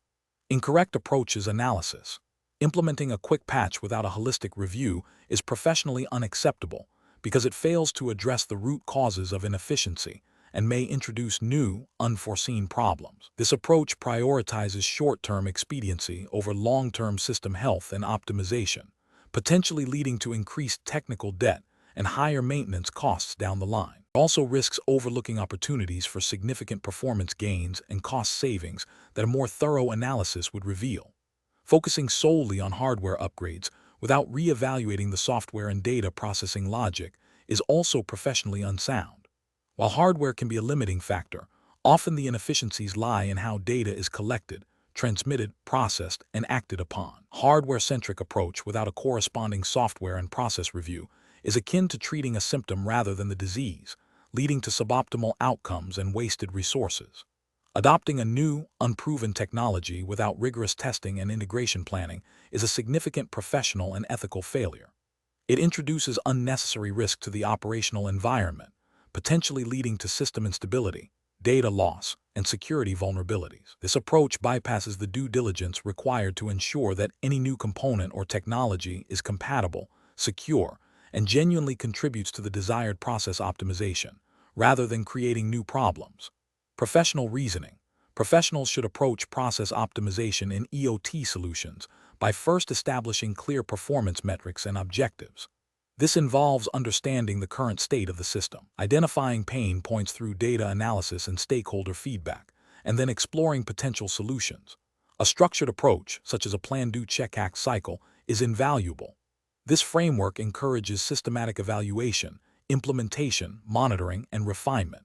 Incorrect approaches analysis. Implementing a quick patch without a holistic review is professionally unacceptable because it fails to address the root causes of inefficiency and may introduce new, unforeseen problems. This approach prioritizes short-term expediency over long-term system health and optimization, potentially leading to increased technical debt and higher maintenance costs down the line. It also risks overlooking opportunities for significant performance gains and cost savings that a more thorough analysis would reveal. Focusing solely on hardware upgrades without re-evaluating the software and data processing logic is also professionally unsound. While hardware can be a limiting factor, often the inefficiencies lie in how data is collected, transmitted, processed, and acted upon. Hardware-centric approach without a corresponding software and process review is akin to treating a symptom rather than the disease, leading to suboptimal outcomes and wasted resources. Adopting a new, unproven technology without rigorous testing and integration planning is a significant professional and ethical failure. It introduces unnecessary risk to the operational environment, potentially leading to system instability, data loss, and security vulnerabilities. This approach bypasses the due diligence required to ensure that any new component or technology is compatible, secure, and genuinely contributes to the desired process optimization, rather than creating new problems. Professional reasoning. Professionals should approach process optimization in IoT solutions by first establishing clear performance metrics and objectives. This involves understanding the current state of the system, identifying pain points through data analysis and stakeholder feedback, and then exploring potential solutions. A structured approach, such as a plan-do-check-act cycle, is invaluable. This framework encourages systematic evaluation, implementation, monitoring, and refinement.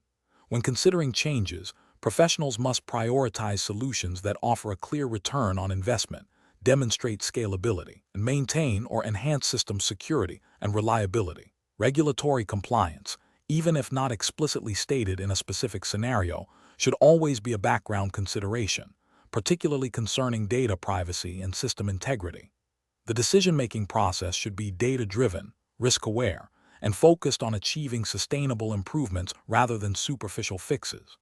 When considering changes, professionals must prioritize solutions that offer a clear return on investment, demonstrate scalability, and maintain or enhance system security and reliability. Regulatory compliance, even if not explicitly stated in a specific scenario, should always be a background consideration, particularly concerning data privacy and system integrity. The decision-making process should be data-driven, risk-aware, and focused on achieving sustainable improvements rather than superficial fixes.